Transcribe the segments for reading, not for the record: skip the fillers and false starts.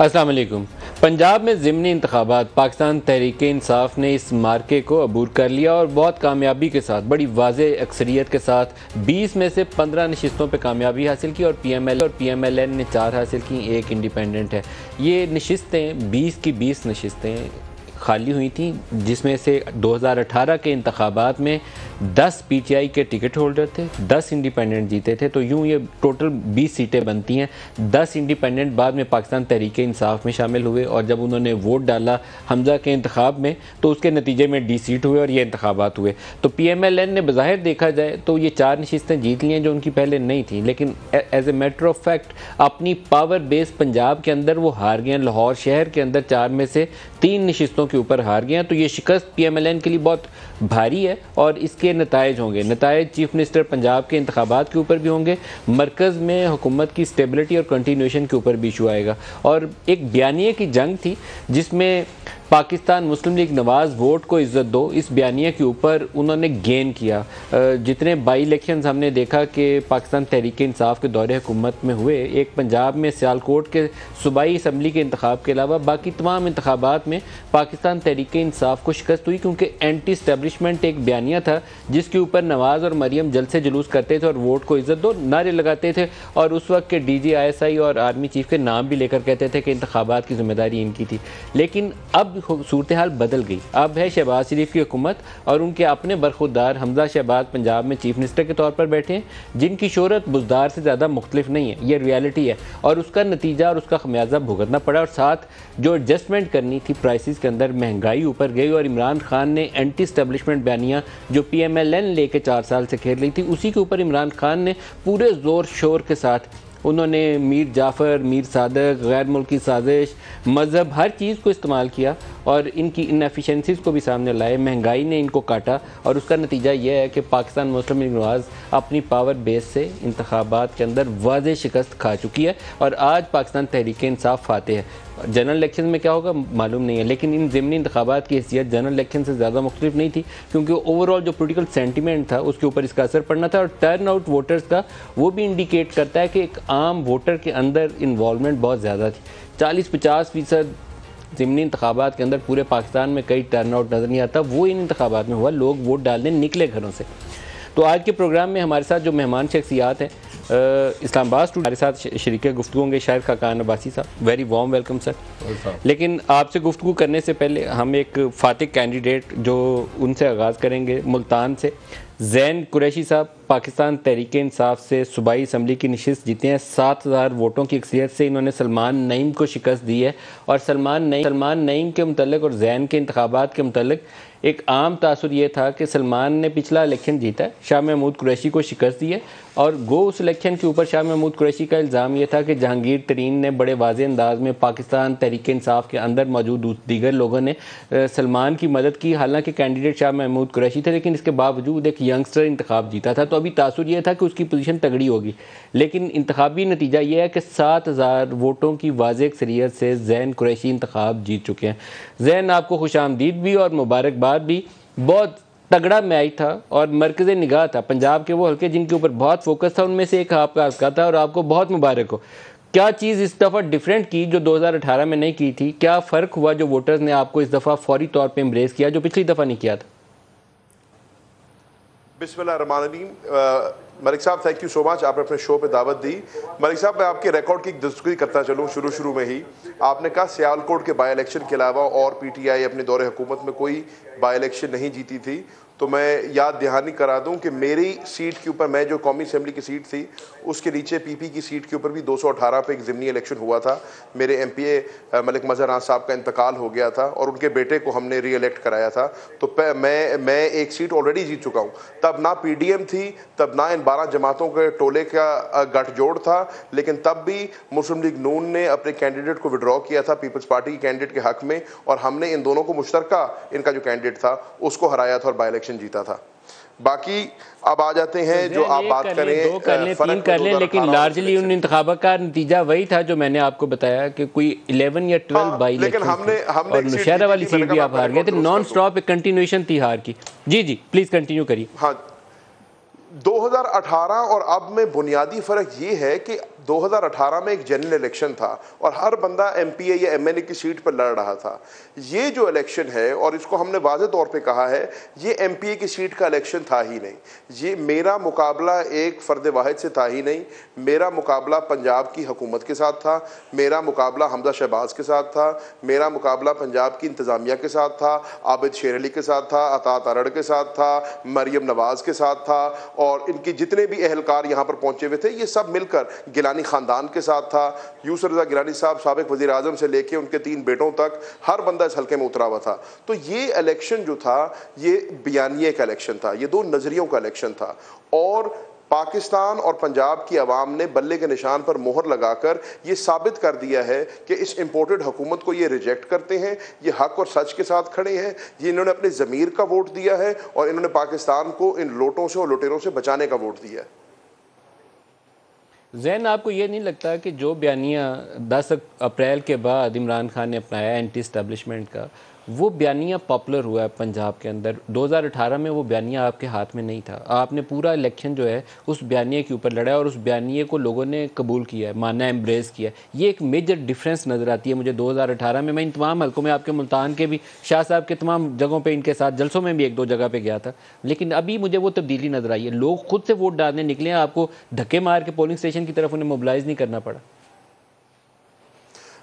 السلام علیکم۔ پنجاب میں ضمنی انتخابات، پاکستان تحریک انصاف نے اس مارکے کو عبور کر لیا اور بہت کامیابی کے ساتھ، بڑی واضح اکثریت کے ساتھ 20 میں سے 15 نشستوں پہ کامیابی حاصل کی اور پی ایم ایل این نے 4 حاصل کی، 1 انڈیپینڈنٹ ہے۔ یہ نشستیں 20 کی 20 نشستیں خالی ہوئی تھیں، جس میں سے 2018 کے انتخابات میں 10 پی ٹی آئی کے ٹکٹ ہولڈر تھے، 10 انڈیپینڈنٹ جیتے تھے، تو یوں یہ ٹوٹل 20 سیٹیں بنتی ہیں۔ 10 انڈیپینڈنٹ بعد میں پاکستان تحریک انصاف میں شامل ہوئے اور جب انہوں نے ووٹ ڈالا حمزہ کے انتخاب میں تو اس کے نتیجے میں ڈی سیٹ ہوئے اور یہ انتخابات ہوئے۔ تو پی ایم ایل این نے بظاہر دیکھا جائے تو یہ 4 نشستیں جیت لی ہیں جو ان کی پہلے نہیں تھیں، لیکن as a matter of fact اپنی پاور بیس پنجاب کے اندر وہ ہار گئے ہیں۔ لاہور شہر کے اندر 4 میں سے 3 نشستوں کے اوپر ہار گئے ہیں، تو یہ شکست پی ایم ایل این کے لیے بہت بھاری ہے اور اس کے نتائج ہوں گے۔ نتائج چیف منسٹر پنجاب کے انتخابات کے اوپر بھی ہوں گے، مرکز میں حکومت کی سٹیبلٹی اور کنٹینیوشن کے اوپر بھی ایشو آئے گا۔ اور ایک بیانیے کی جنگ تھی جس میں پاکستان مسلم لیگ نواز ووٹ کو عزت دو، اس بیانیے کے اوپر انہوں نے گین کیا۔ جتنے بائی الیکشنز ہم نے دیکھا کہ پاکستان تحریک انصاف کے دور حکومت میں ہوئے، ایک پنجاب میں سیالکوٹ کے صوبائی اسمبلی کے انتخاب کے علاوہ باقی تمام انتخابات میں پاکستان تحریک انصاف کو شکست ہوئی، کیونکہ اینٹی اسٹیبلشمنٹ ایک بیانیہ تھا جس کے اوپر نواز اور مریم جلسے جلوس کرتے تھے اور ووٹ کو عزت دو نعرے لگاتے تھے، اور اس وقت کے D G I S I اور آرمی چیف کے نام بھی لے کر کہتے تھے کہ انتخابات کی ذمہ داری ان کی تھی۔ لیکن اب صورتحال بدل گئی، اب ہے شہباز شریف کی حکومت اور ان کے اپنے برخوردار حمزہ شہباز پنجاب میں چیف منسٹر کے طور پر بیٹھے ہیں، جن کی شہرت بزدار سے زیادہ مختلف نہیں ہے، یہ ریالٹی ہے اور اس کا نتیجہ اور اس کا خمیازہ بھگتنا پڑا۔ اور ساتھ جو ایڈجسٹمنٹ کرنی تھی پرائسز کے اندر، مہنگائی اوپر گئی اور عمران خان نے اینٹی اسٹیبلشمنٹ بیانیہ جو پی ایم ایل این لے کے 4 سال سے کھیل رہی تھی، اسی کے اوپر عمران خان نے پورے زور شور کے ساتھ انہوں نے میر جعفر، میر صادق، غیر ملکی سازش، مذہب، ہر چیز کو استعمال کیا اور ان کی انیفیشنسیز کو بھی سامنے لائے۔ مہنگائی نے ان کو کاٹا اور اس کا نتیجہ یہ ہے کہ پاکستان مسلم لیگ نواز اپنی پاور بیس سے انتخابات کے اندر واضح شکست کھا چکی ہے اور آج پاکستان تحریک انصاف فاتح ہے۔ جنرل الیکشن میں کیا ہوگا معلوم نہیں ہے، لیکن ان ضمنی انتخابات کی حیثیت جنرل الیکشن سے زیادہ مختلف نہیں تھی، کیونکہ اوور آل جو پولیٹیکل سینٹیمنٹ تھا اس کے اوپر اس کا اثر پڑنا تھا، اور ٹرن آؤٹ ووٹرز کا وہ بھی انڈیکیٹ کرتا ہے کہ ایک عام ووٹر کے اندر انوالومنٹ بہت زیادہ تھی۔ 40-50% ضمنی انتخابات کے اندر پورے پاکستان میں کئی ٹرن آؤٹ نظر نہیں آتا، وہ ان انتخابات میں ہوا، لوگ ووٹ ڈالنے نکلے گھروں سے۔ تو آج کے پروگرام میں ہمارے ساتھ جو مہمان شخصیات ہیں، اسلام آباد اسٹوڈیو ہمارے ساتھ شریک گفتگو ہوں گے شاعر خاقان عباسی صاحب، ویری وارم ویلکم سر۔ لیکن آپ سے گفتگو کرنے سے پہلے ہم ایک فاتح کینڈیڈیٹ جو ان سے آغاز کریں گے، ملتان سے زین قریشی صاحب، پاکستان تحریک انصاف سے صوبائی اسمبلی کی نشست جیتے ہیں، 7000 ووٹوں کی اکثریت سے انہوں نے سلمان نعیم کو شکست دی ہے۔ اور سلمان نعیم کے متعلق اور زین کے انتخابات کے متعلق ایک عام تاثر یہ تھا کہ سلمان نے پچھلا الیکشن جیتا ہے، شاہ محمود قریشی کو شکست دی ہے، اور گو اس الیکشن کے اوپر شاہ محمود قریشی کا الزام یہ تھا کہ جہانگیر ترین نے بڑے واضح انداز میں پاکستان تحریک انصاف کے اندر موجود دیگر لوگوں نے سلمان کی مدد کی، حالانکہ کینڈیڈیٹ شاہ محمود قریشی تھے، لیکن اس کے باوجود ایک ینگسٹر انتخاب جیتا تھا، تو ابھی تاثر یہ تھا کہ اس کی پوزیشن تگڑی ہوگی۔ لیکن انتخابی نتیجہ یہ ہے کہ 7000 ووٹوں کی واضح اکثریت سے زین قریشی انتخاب جیت چکے ہیں۔ زین، آپ کو خوش آمدید بھی اور مبارکباد بھی۔ بہت تگڑا میچ تھا اور مرکز نگاہ تھا، پنجاب کے وہ حلقے جن کے اوپر بہت فوکس تھا ان میں سے ایک آپ کا حلقہ تھا، اور آپ کو بہت مبارک ہو۔ کیا چیز اس دفعہ ڈیفرنٹ کی جو 2018 میں نہیں کی تھی؟ کیا فرق ہوا جو ووٹرز نے آپ کو اس دفعہ فوری طور پہ امبریس کیا جو پچھلی دفعہ نہیں کیا تھا؟ بسم اللہ الرحمن الرحیم۔ ملک صاحب تھینک یو سو مچ، آپ نے اپنے شو پہ دعوت دی۔ ملک صاحب میں آپ کے ریکارڈ کی دستگوئی کرتا چلوں شروع میں ہی، آپ نے کہا سیالکوٹ کے بائی الیکشن کے علاوہ اور پی ٹی آئی اپنے دور حکومت میں کوئی بائی الیکشن نہیں جیتی تھی، تو میں یاد دہانی کرا دوں کہ میری سیٹ کے اوپر، میں جو قومی اسمبلی کی سیٹ تھی اس کے نیچے پی پی کی سیٹ کے اوپر بھی 218 پہ ایک ضمنی الیکشن ہوا تھا۔ میرے ایم پی اے ملک مظہر راز صاحب کا انتقال ہو گیا تھا اور ان کے بیٹے کو ہم نے ری الیکٹ کرایا تھا، تو میں ایک سیٹ آلریڈی جیت چکا ہوں۔ تب نہ پی ڈی ایم تھی، تب نہ ان 12 جماعتوں کے ٹولے کا گٹھ جوڑ تھا، لیکن تب بھی مسلم لیگ نون نے اپنے کینڈیڈیٹ کو وڈرا کیا تھا پیپلز پارٹی کے کینڈیڈیٹ کے حق میں، اور ہم نے ان دونوں کو مشترکہ ان کا جو کینڈیڈیٹ تھا اس کو ہرایا تھا اور بائی الیکشن جیتا تھا۔ باقی اب آ جاتے ہیں جو آپ بات کریں، 2 کر لیں، لیکن لارجلی ان انتخابات کا نتیجہ وہی تھا جو میں نے آپ کو بتایا کہ کوئی 11 یا 12 بائی الیکشن تھے اور نوشہرہ والی سیٹ بھی آپ ہار گئے تھے، نان سٹاپ ایک کنٹینیوشن تھی ہار کی۔ جی پلیز کنٹینیو کریے۔ ہاں، 2018 اور اب میں بنیادی فرق یہ ہے کہ 2018 میں ایک جنرل الیکشن تھا اور ہر بندہ ایم پی اے یا ایم این اے کی سیٹ پر لڑ رہا تھا. یہ جو الیکشن ہے، اور اس کو ہم نے واضح طور پہ کہا ہے، یہ ایم پی اے کی سیٹ کا الیکشن تھا ہی نہیں. یہ میرا مقابلہ ایک فرد واحد سے تھا ہی نہیں. میرا مقابلہ پنجاب کی حکومت کے ساتھ تھا، میرا مقابلہ حمزہ شہباز کے ساتھ تھا، میرا مقابلہ پنجاب کی انتظامیہ کے ساتھ تھا، عابد شیر علی کے ساتھ تھا، عطا تارڑ کے ساتھ تھا، مریم نواز کے ساتھ تھا، اور ان کے جتنے بھی اہلکار یہاں پر پہنچے ہوئے تھے یہ سب مل کر، گیلانی خاندان کے ساتھ تھا. یوسف رضا گیلانی صاحب سابق وزیر اعظم سے لے کے ان کے 3 بیٹوں تک ہر بندہ اس حلقے میں اترا ہوا تھا. تو یہ الیکشن جو تھا یہ بیانیے کا الیکشن تھا، یہ 2 نظریوں کا الیکشن تھا. اور پاکستان اور پنجاب کی عوام نے بلے کے نشان پر مہر لگا کر یہ ثابت کر دیا ہے کہ اس امپورٹڈ حکومت کو یہ ریجیکٹ کرتے ہیں، یہ حق اور سچ کے ساتھ کھڑے ہیں، یہ انہوں نے اپنے ضمیر کا ووٹ دیا ہے، اور انہوں نے پاکستان کو ان لوٹوں سے اور لٹیروں سے بچانے کا ووٹ دیا ہے. زین، آپ کو یہ نہیں لگتا کہ جو بیانیہ 10 اپریل کے بعد عمران خان نے اپنایا اینٹی اسٹیبلشمنٹ کا، وہ بیانیہ پاپولر ہوا ہے پنجاب کے اندر؟ 2018 میں وہ بیانیہ آپ کے ہاتھ میں نہیں تھا، آپ نے پورا الیکشن جو ہے اس بیانیے کے اوپر لڑا ہے، اور اس بیانیے کو لوگوں نے قبول کیا ہے، مانا ایمبریس کیا ہے. یہ ایک میجر ڈیفرنس نظر آتی ہے مجھے 2018 میں. میں ان تمام حلقوں میں، آپ کے ملتان کے بھی، شاہ صاحب کے تمام جگہوں پہ ان کے ساتھ جلسوں میں بھی 1-2 جگہ پہ گیا تھا، لیکن ابھی مجھے وہ تبدیلی نظر آئی ہے. لوگ خود سے ووٹ ڈالنے نکلے ہیں، آپ کو دھکے مار کے پولنگ اسٹیشن کی طرف انہیں موبلائز نہیں کرنا پڑا.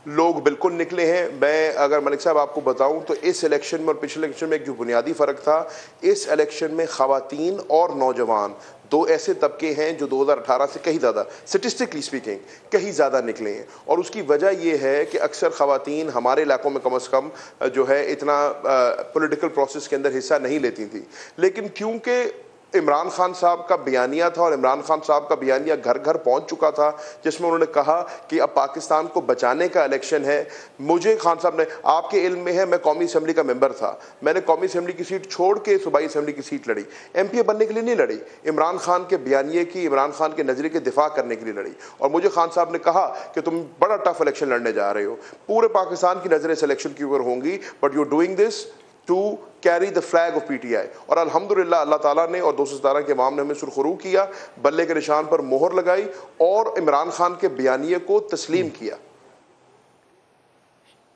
لوگ بالکل نکلے ہیں. میں اگر ملک صاحب آپ کو بتاؤں تو اس الیکشن میں اور پچھلے الیکشن میں ایک جو بنیادی فرق تھا، اس الیکشن میں خواتین اور نوجوان 2 ایسے طبقے ہیں جو 2018 سے کہیں زیادہ، سٹیسٹکلی سپیکنگ، کہیں زیادہ نکلے ہیں. اور اس کی وجہ یہ ہے کہ اکثر خواتین ہمارے علاقوں میں کم از کم جو ہے اتنا پولیٹیکل پروسیس کے اندر حصہ نہیں لیتی تھیں، لیکن کیونکہ عمران خان صاحب کا بیانیہ تھا، اور عمران خان صاحب کا بیانیہ گھر گھر پہنچ چکا تھا، جس میں انہوں نے کہا کہ اب پاکستان کو بچانے کا الیکشن ہے. مجھے خان صاحب نے، آپ کے علم میں ہے، میں قومی اسمبلی کا ممبر تھا، میں نے قومی اسمبلی کی سیٹ چھوڑ کے صوبائی اسمبلی کی سیٹ لڑی. ایم پی اے بننے کے لیے نہیں لڑی، عمران خان کے بیانیے کی، عمران خان کے نظریے کے دفاع کرنے کے لیے لڑی. اور مجھے خان صاحب نے کہا کہ تم بڑا ٹف الیکشن لڑنے جا رہے ہو، پورے پاکستان کی نظریں اس الیکشن کے اوپر ہوں گی، but you doing this to carry the flag of P T I. اور الحمدللہ اللہ تعالیٰ نے اور 217 کے عوام نے ہمیں سرخرو کیا، بلے کے نشان پر مہر لگائی اور عمران خان کے بیانیے کو تسلیم کیا.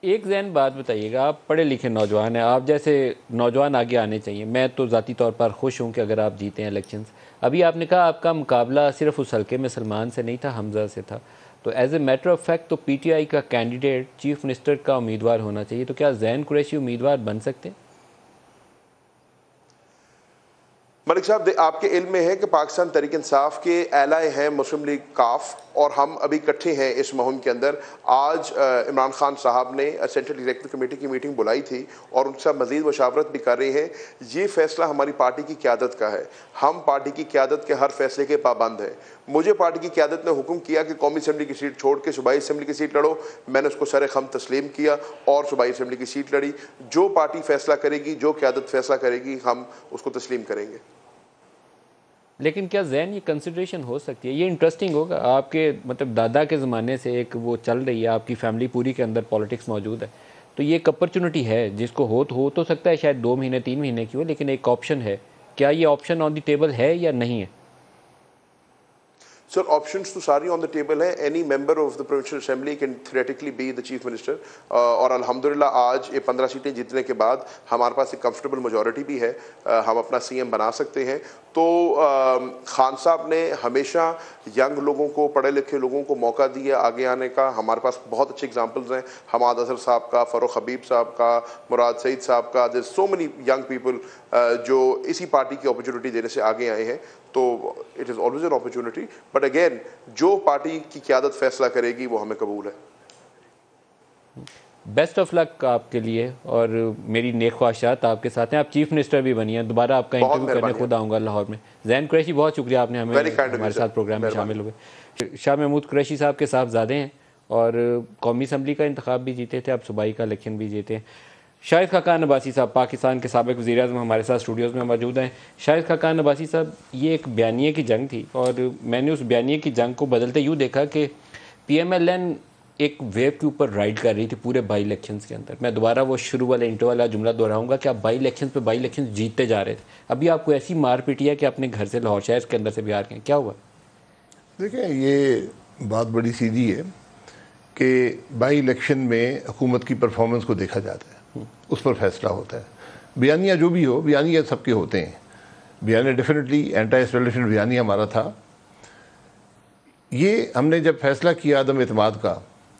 ایک ذہن بات بتائیے گا، آپ پڑھے لکھے نوجوان ہیں، آپ جیسے نوجوان آگے آنے چاہیے. میں تو ذاتی طور پر خوش ہوں کہ اگر آپ جیتے ہیں الیکشنز. ابھی آپ نے کہا آپ کا مقابلہ صرف اس حلقے میں سلمان سے نہیں تھا، حمزہ سے تھا. تو as a matter of fact تو پی ٹی آئی کا کینڈیڈیٹ چیف منسٹر کا امیدوار ہونا چاہیے. تو کیا زین قریشی امیدوار بن سکتے ہیں؟ ملک صاحب، آپ کے علم میں ہے کہ پاکستان تحریک انصاف کے ایلائی ہیں مسلم لیگ کاف، اور ہم ابھی اکٹھے ہیں اس مہم کے اندر. آج عمران خان صاحب نے سینٹرل ایگزیکٹو کمیٹی کی میٹنگ بلائی تھی اور ان کے ساتھ مزید مشاورت بھی کر رہے ہیں. یہ فیصلہ ہماری پارٹی کی قیادت کا ہے، ہم پارٹی کی قیادت کے ہر فیصلے کے پابند ہیں. مجھے پارٹی کی قیادت نے حکم کیا کہ قومی اسمبلی کی سیٹ چھوڑ کے صوبائی اسمبلی کی سیٹ لڑو. میں نے اس کو سر خم تسلیم کیا اور صوبائی اسمبلی کی سیٹ لڑی. جو پارٹی فیصلہ کرے گی، جو قیادت فیصلہ کرے گی، ہم اس کو تسلیم کریں گے. لیکن کیا ذہن یہ کنسیڈریشن ہو سکتی ہے؟ یہ انٹرسٹنگ ہوگا، آپ کے مطلب دادا کے زمانے سے ایک وہ چل رہی ہے، آپ کی فیملی پوری کے اندر پالیٹکس موجود ہے، تو یہ ایک اپرچونٹی ہے جس کو ہو تو سکتا ہے شاید 2 مہینے 3 مہینے کی ہو، لیکن ایک آپشن ہے. کیا یہ آپشن آن دی ٹیبل ہے یا نہیں ہے؟ Sir, options تو ساری on the table ہیں. Any member of the provincial assembly can theoretically be the chief minister. اور الحمدللہ آج یہ 15 سیٹیں جیتنے کے بعد ہمارے پاس ایک کمفرٹیبل میجورٹی بھی ہے، ہم اپنا سی ایم بنا سکتے ہیں. تو خان صاحب نے ہمیشہ ینگ لوگوں کو، پڑھے لکھے لوگوں کو موقع دیا آگے آنے کا. ہمارے پاس بہت اچھے اگزامپلز ہیں، حماد اظہر صاحب کا، فاروق حبیب صاحب کا، مراد سعید صاحب کا. There's so many young people جو اسی پارٹی کی اپرچونٹی دینے سے آگے آئے ہیں. تو it is always an opportunity, but again جو پارٹی کی قیادت فیصلہ کرے گی وہ ہمیں قبول ہے. بیسٹ آف لک آپ کے لیے، اور میری نیک خواہشات آپ کے ساتھ ہیں. آپ چیف منسٹر بھی بنی ہیں، دوبارہ آپ کا انٹرویو کرنے خود آؤں گا لاہور میں. زین قریشی، بہت شکریہ، آپ نے ہمارے ساتھ پروگرام میں شامل ہوئے. شاہ محمود قریشی صاحب کے صاحبزادے ہیں اور قومی اسمبلی کا انتخاب بھی جیتے تھے، اب صوبائی کا الیکشن بھی جیتے ہیں. شاہد خاقان عباسی صاحب پاکستان کے سابق وزیر اعظم ہمارے ساتھ اسٹوڈیوز میں موجود ہیں. شاہد خاقان عباسی صاحب، یہ ایک بیانیے کی جنگ تھی، اور میں نے اس بیانیے کی جنگ کو بدلتے یوں دیکھا کہ پی ایم ایل این ایک ویو کے اوپر رائڈ کر رہی تھی پورے بائی الیکشنز کے اندر. میں دوبارہ وہ شروع والے انٹرو والا جملہ دہراؤں گا کہ آپ بائی الیکشنز پہ بائی الیکشنز جیتتے جا رہے تھے. ابھی آپ کو ایسی مار پیٹی ہے کہ اپنے گھر سے لاہور شہر کے اندر سے بہار گئے، کیا ہوا؟ دیکھیں، یہ بات بڑی سیدھی ہے کہ بائی الیکشن میں حکومت کی پرفارمنس کو دیکھا جاتا ہے، اس پر فیصلہ ہوتا ہے۔ بیانیہ جو بھی ہو، بیانیہ سب کے ہوتے ہیں، بیانیہ ڈیفینیٹلی اینٹی اسٹیبلشمنٹ بیانیہ ہمارا تھا۔ یہ ہم نے جب فیصلہ کیا عدم اعتماد کا،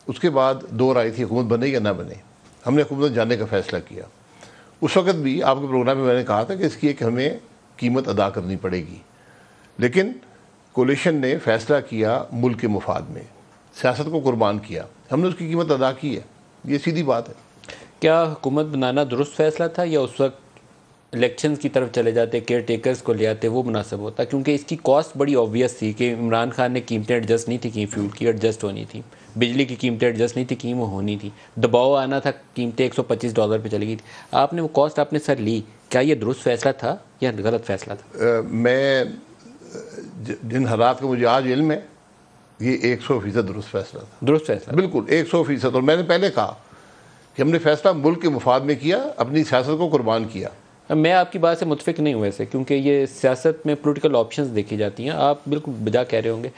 اس کے بعد دو رائے تھی حکومت بنے یا نہ بنے، ہم نے حکومت جانے کا فیصلہ کیا۔ اس وقت بھی آپ کے پروگرام میں میں نے کہا تھا کہ اس کی ایک ہمیں قیمت ادا کرنی پڑے گی، لیکن کولیشن نے فیصلہ کیا ملک کے مفاد میں، سیاست کو قربان کیا، ہم نے اس کی قیمت ادا کی ہے، یہ سیدھی بات ہے۔ کیا حکومت بنانا درست فیصلہ تھا یا اس وقت الیکشنز کی طرف چلے جاتے، کیئر ٹیکرز کو لے آتے، وہ مناسب ہوتا؟ کیونکہ اس کی کاسٹ بڑی آبویس تھی کہ عمران خان نے قیمتیں ایڈجسٹ نہیں تھی کی، فیول کی ایڈجسٹ ہونی تھی، بجلی کی قیمتیں ایڈجسٹ نہیں تھی کی، وہ ہونی تھی، دباؤ آنا تھا، قیمتیں $125 پہ چلی گئی تھی، آپ نے وہ کاسٹ اپنے سر لی۔ کیا یہ درست فیصلہ تھا یا غلط فیصلہ تھا؟ میں جن حالات کا مجھے آج علم ہے، یہ 100% درست فیصلہ تھا، درست فیصلہ بالکل 100%۔ اور میں نے پہلے کہا کہ ہم نے فیصلہ ملک کے مفاد میں کیا، اپنی سیاست کو قربان کیا۔ میں آپ کی بات سے متفق نہیں ہوں ایسے، کیونکہ یہ سیاست میں پولیٹیکل آپشنز دیکھی جاتی ہیں، آپ بالکل بجا کہہ رہے ہوں گے۔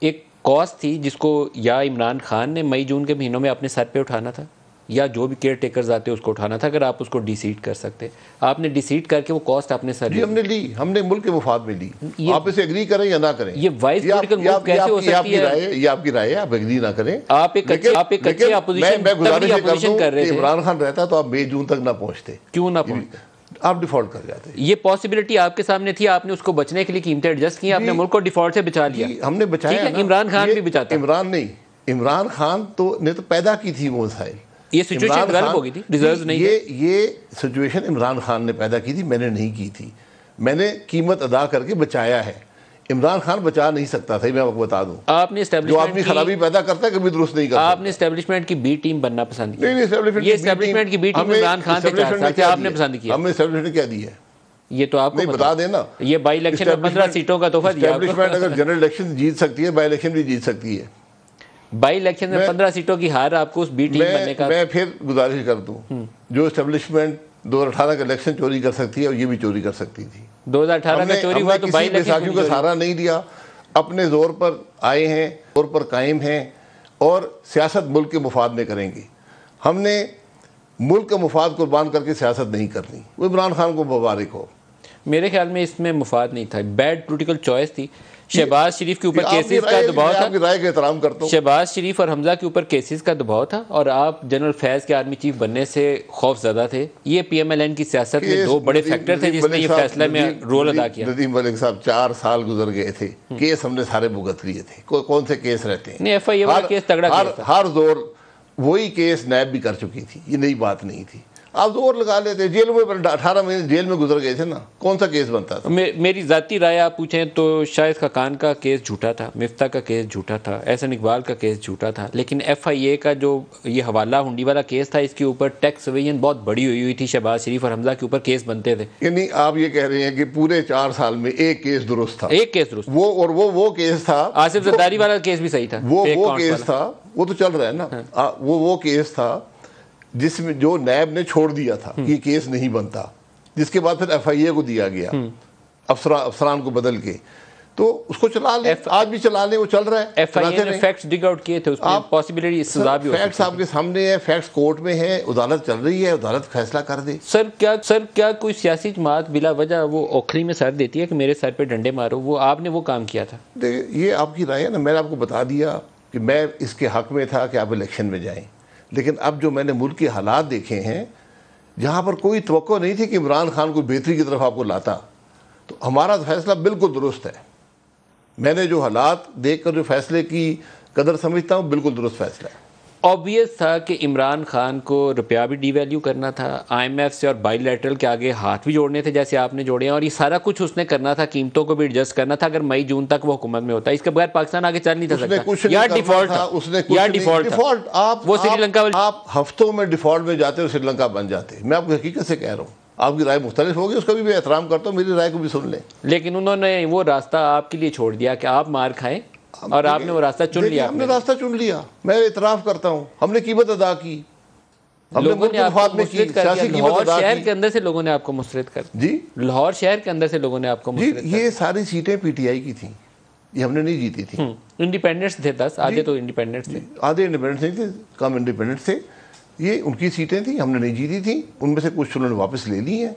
ایک کاسٹ تھی جس کو یا عمران خان نے مئی جون کے مہینوں میں اپنے سر پہ اٹھانا تھا، یا جو بھی کیئر ٹیکرز آتے اس کو اٹھانا تھا، اگر آپ اس کو ڈیسیڈ کر سکتے۔ آپ نے ڈیسیڈ کر کے وہ کاسٹ اپنے سر ہم نے لی، ہم نے ملک کے مفاد میں لی، آپ اسے اگری کریں یا نہ کریں۔ یہ وائز پولیٹیکل موو کیسے ہو سکتی ہے؟ یہ آپ کی رائے ہے، آپ اگری نہ کریں۔ آپ ایک اچھے اپوزیشن کر رہے تھے، عمران خان رہتا تو آپ مئی جون تک نہ پہنچتے، کیوں نہ پہنچتے؟ آپ ڈیفالٹ کر جاتے۔ یہ پاسبلٹی آپ کے سامنے تھی، آپ نے اس کو بچنے کے لیے قیمتیں ایڈجسٹ کی، آپ نے ملک کو ڈیفالٹ سے بچا لیا۔ ہم نے بچایا، عمران خان بھی بچاتا، عمران خان نے تو پیدا کی تھی وہ مسائل، یہ سچویشن غلط ہو گئی تھی، ڈیزرو نہیں تھی۔ یہ سچویشن عمران خان نے پیدا کی تھی، میں نے نہیں کی تھی، میں نے قیمت ادا کر کے بچایا ہے۔ عمران خان بچا نہیں سکتا تھا، میں آپ کو بتا دوں۔ آپ نے جو آدمی خرابی پیدا کرتا ہے کبھی درست نہیں کرتا۔ آپ نے اسٹیبلشمنٹ کی بی ٹیم بننا پسند کیا؟ نہیں، اسٹیبلشمنٹ کی بی ٹیم عمران خان سے 4 سال سے آپ نے پسند کیا۔ ہم نے اسٹیبلشمنٹ کیا دی ہے یہ تو آپ کو بتا دینا۔ یہ بائی الیکشن میں 15 سیٹوں کا تحفہ دیا۔ اسٹیبلشمنٹ اگر جنرل الیکشن جیت سکتی ہے، بائی الیکشن بھی جیت سکتی ہے۔ بائی الیکشن میں 15 سیٹوں کی ہار آپ کو اس بی ٹیم بننے کا۔ میں پھر گزارش کر دوں، جو اسٹیبلشمنٹ 2018 کا الیکشن چوری کر سکتی ہے، اور یہ بھی چوری کر سکتی تھی۔ 2018 کا چوری ہوا تو بائی الیکشن بیساکھیوں کا سہارا نہیں دیا، اپنے زور پر آئے ہیں، زور پر قائم ہیں، اور سیاست ملک کے مفاد میں کریں گے۔ ہم نے ملک کا مفاد قربان کر کے سیاست نہیں کرنی۔ وہ عمران خان کو مبارک ہو۔ میرے خیال میں اس میں مفاد نہیں تھا، بیڈ پولیٹیکل چوائس تھی۔ شہباز شریف کے اوپر کیسز کا دباؤ تھا، آپ کی رائے کا احترام کرتا ہوں۔ شہباز شریف اور حمزہ کے اوپر کیسز کا دباؤ تھا، اور آپ جنرل فیض کے آرمی چیف بننے سے خوف زدہ تھے۔ یہ پی ایم ایل این کی سیاست میں 2 بڑے فیکٹر تھے جس نے یہ فیصلہ میں رول ادا کیا۔ ندیم ملک صاحب 4 سال گزر گئے تھے، کیس ہم نے سارے بھگت لیے تھے، کون سے کیس رہتے ہیں؟ نہیں، ایف آئی اے والا کیس تگڑا کیس تھا، ہر زور وہی کیس نیب بھی کر چکی تھی، یہ نئی بات نہیں تھی۔ آپ زور لگا لیتے، جیل میں 18 مہینے جیل میں گزر گئے تھے نا، کون سا کیس بنتا تھا؟ میری ذاتی رائے آپ پوچھیں تو شاہد خاقان کا کیس جھوٹا تھا، مفتاح کا کیس جھوٹا تھا، احسن اقبال کا کیس جھوٹا تھا، لیکن ایف آئی اے کا جو یہ حوالہ ہنڈی والا کیس تھا، اس کے اوپر ٹیکس ایویژن بہت بڑی ہوئی تھی، شہباز شریف اور حمزہ کے اوپر کیس بنتے تھے۔ یعنی آپ یہ کہہ رہے ہیں کہ پورے 4 سال میں ایک کیس درست تھا؟ ایک کیس درست، وہ کیس تھا آصف زرداری والا کیس بھی صحیح تھا، وہ کیس تھا، وہ تو چل رہا ہے نا۔ وہ کیس تھا جس میں جو نیب نے چھوڑ دیا تھا کہ یہ کیس نہیں بنتا، جس کے بعد پھر ایف آئی اے کو دیا گیا افسران کو بدل کے، تو اس کو چلا لیں، آج بھی چلا لیں، وہ چل رہا ہے۔ ایف آئی اے نے فیکٹس ڈگ آؤٹ کیے تھے، اس میں پاسبلٹی سزا بھی ہو سکتی ہے۔ فیکٹس آپ کے سامنے ہیں، فیکٹس کورٹ میں ہیں، عدالت چل رہی ہے، عدالت فیصلہ کر دے۔ سر کیا کوئی سیاسی جماعت بلا وجہ وہ اوکھری میں سر دیتی ہے کہ میرے سر پہ ڈنڈے مارو؟ وہ آپ نے وہ کام کیا تھا؟ یہ آپ کی رائے ہے نا، میں نے آپ کو بتا دیا کہ میں اس کے حق میں تھا کہ آپ الیکشن میں جائیں، لیکن اب جو میں نے ملک کے حالات دیکھے ہیں جہاں پر کوئی توقع نہیں تھی کہ عمران خان کو بہتری کی طرف آپ کو لاتا، تو ہمارا فیصلہ بالکل درست ہے۔ میں نے جو حالات دیکھ کر جو فیصلے کی قدر سمجھتا ہوں، بالکل درست فیصلہ ہے۔ آبویس تھا کہ عمران خان کو روپیہ بھی ڈی ویلیو کرنا تھا، آئی ایم ایف سے اور بائی لیٹرل کے آگے ہاتھ بھی جوڑنے تھے جیسے آپ نے جوڑے ہیں، اور یہ سارا کچھ اس نے کرنا تھا، قیمتوں کو بھی ایڈجسٹ کرنا تھا۔ اگر مئی جون تک وہ حکومت میں ہوتا، اس کے بغیر پاکستان آگے چل نہیں تھا سکتا، یا ڈیفالٹ تھا، وہ سری لنکا۔ آپ ہفتوں میں ڈیفالٹ میں جاتے اور سری لنکا بن جاتے۔ میں آپ کو حقیقت سے کہہ رہا ہوں، آپ کی رائے مختلف ہوگی، اس کا بھی میں احترام کرتا ہوں، میری رائے کو بھی سن لیں، لیکن انہوں نے وہ راستہ آپ کے لیے چھوڑ دیا کہ آپ مار کھائیں، اور آپ نے وہ راستہ چن لیا۔ ہم نے راستہ چن لیا، میں اعتراف کرتا ہوں، ہم نے قیمت ادا کی، ہم نے ملک کے مفاد میں کی، سیاسی قیمت ادا کی۔ شہر کے اندر سے لوگوں نے آپ کو مسرت کر جی، لاہور شہر کے اندر سے لوگوں نے آپ کو مسرت کر۔ یہ ساری سیٹیں پی ٹی آئی کی تھیں، یہ ہم نے نہیں جیتی تھی. انڈیپینڈنٹس تھے 10, آدھے تو انڈیپینڈنٹس تھے. آدھے انڈیپینڈنٹ نہیں تھے, کم انڈیپینڈنٹ تھے. یہ ان کی سیٹیں تھیں, ہم نے نہیں جیتی تھیں. ان میں سے کچھ انہوں نے واپس لے لی ہیں.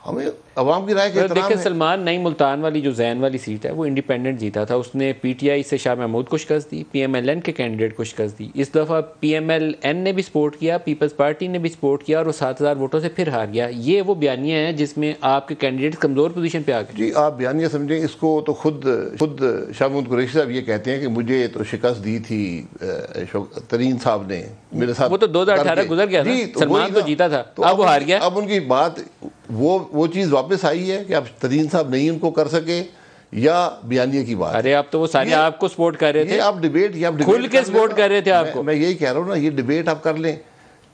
ہمیں عوام کی رائے کا احترام ہے. دیکھیں سلمان نئی ملتان والی جو زین والی سیٹ ہے وہ انڈیپینڈنٹ جیتا تھا. اس نے پی ٹی آئی سے شاہ محمود کو شکست دی, پی ایم ایل این کے کینڈیڈیٹ کو شکست دی. اس دفعہ پی ایم ایل این نے بھی سپورٹ کیا, پیپلز پارٹی نے بھی سپورٹ کیا, اور وہ 7,000 ووٹوں سے پھر ہار گیا. یہ وہ بیانیہ ہیں جس میں آپ کے کینڈیڈیٹ کمزور پوزیشن پہ آ گئے. جی آپ بیانیہ سمجھیں اس کو, تو خود شاہ محمود قریشی صاحب یہ کہتے ہیں کہ مجھے تو شکست دی تھی ترین صاحب نے میرے ساتھ. وہ تو 2018 گزر گیا تھا, سلمان تو جیتا تھا, اب وہ ہار گیا. اب ان کی بات وہ چیز واپس آئی ہے کہ اب ترین صاحب نہیں ان کو کر سکے, یا بیانیہ کی بات. ارے آپ تو وہ سارے آپ کو سپورٹ کر رہے تھے, آپ ڈیبیٹ کھل کے سپورٹ کر رہے تھے آپ کو. میں یہی کہہ رہا ہوں نا, یہ ڈیبیٹ آپ کر لیں.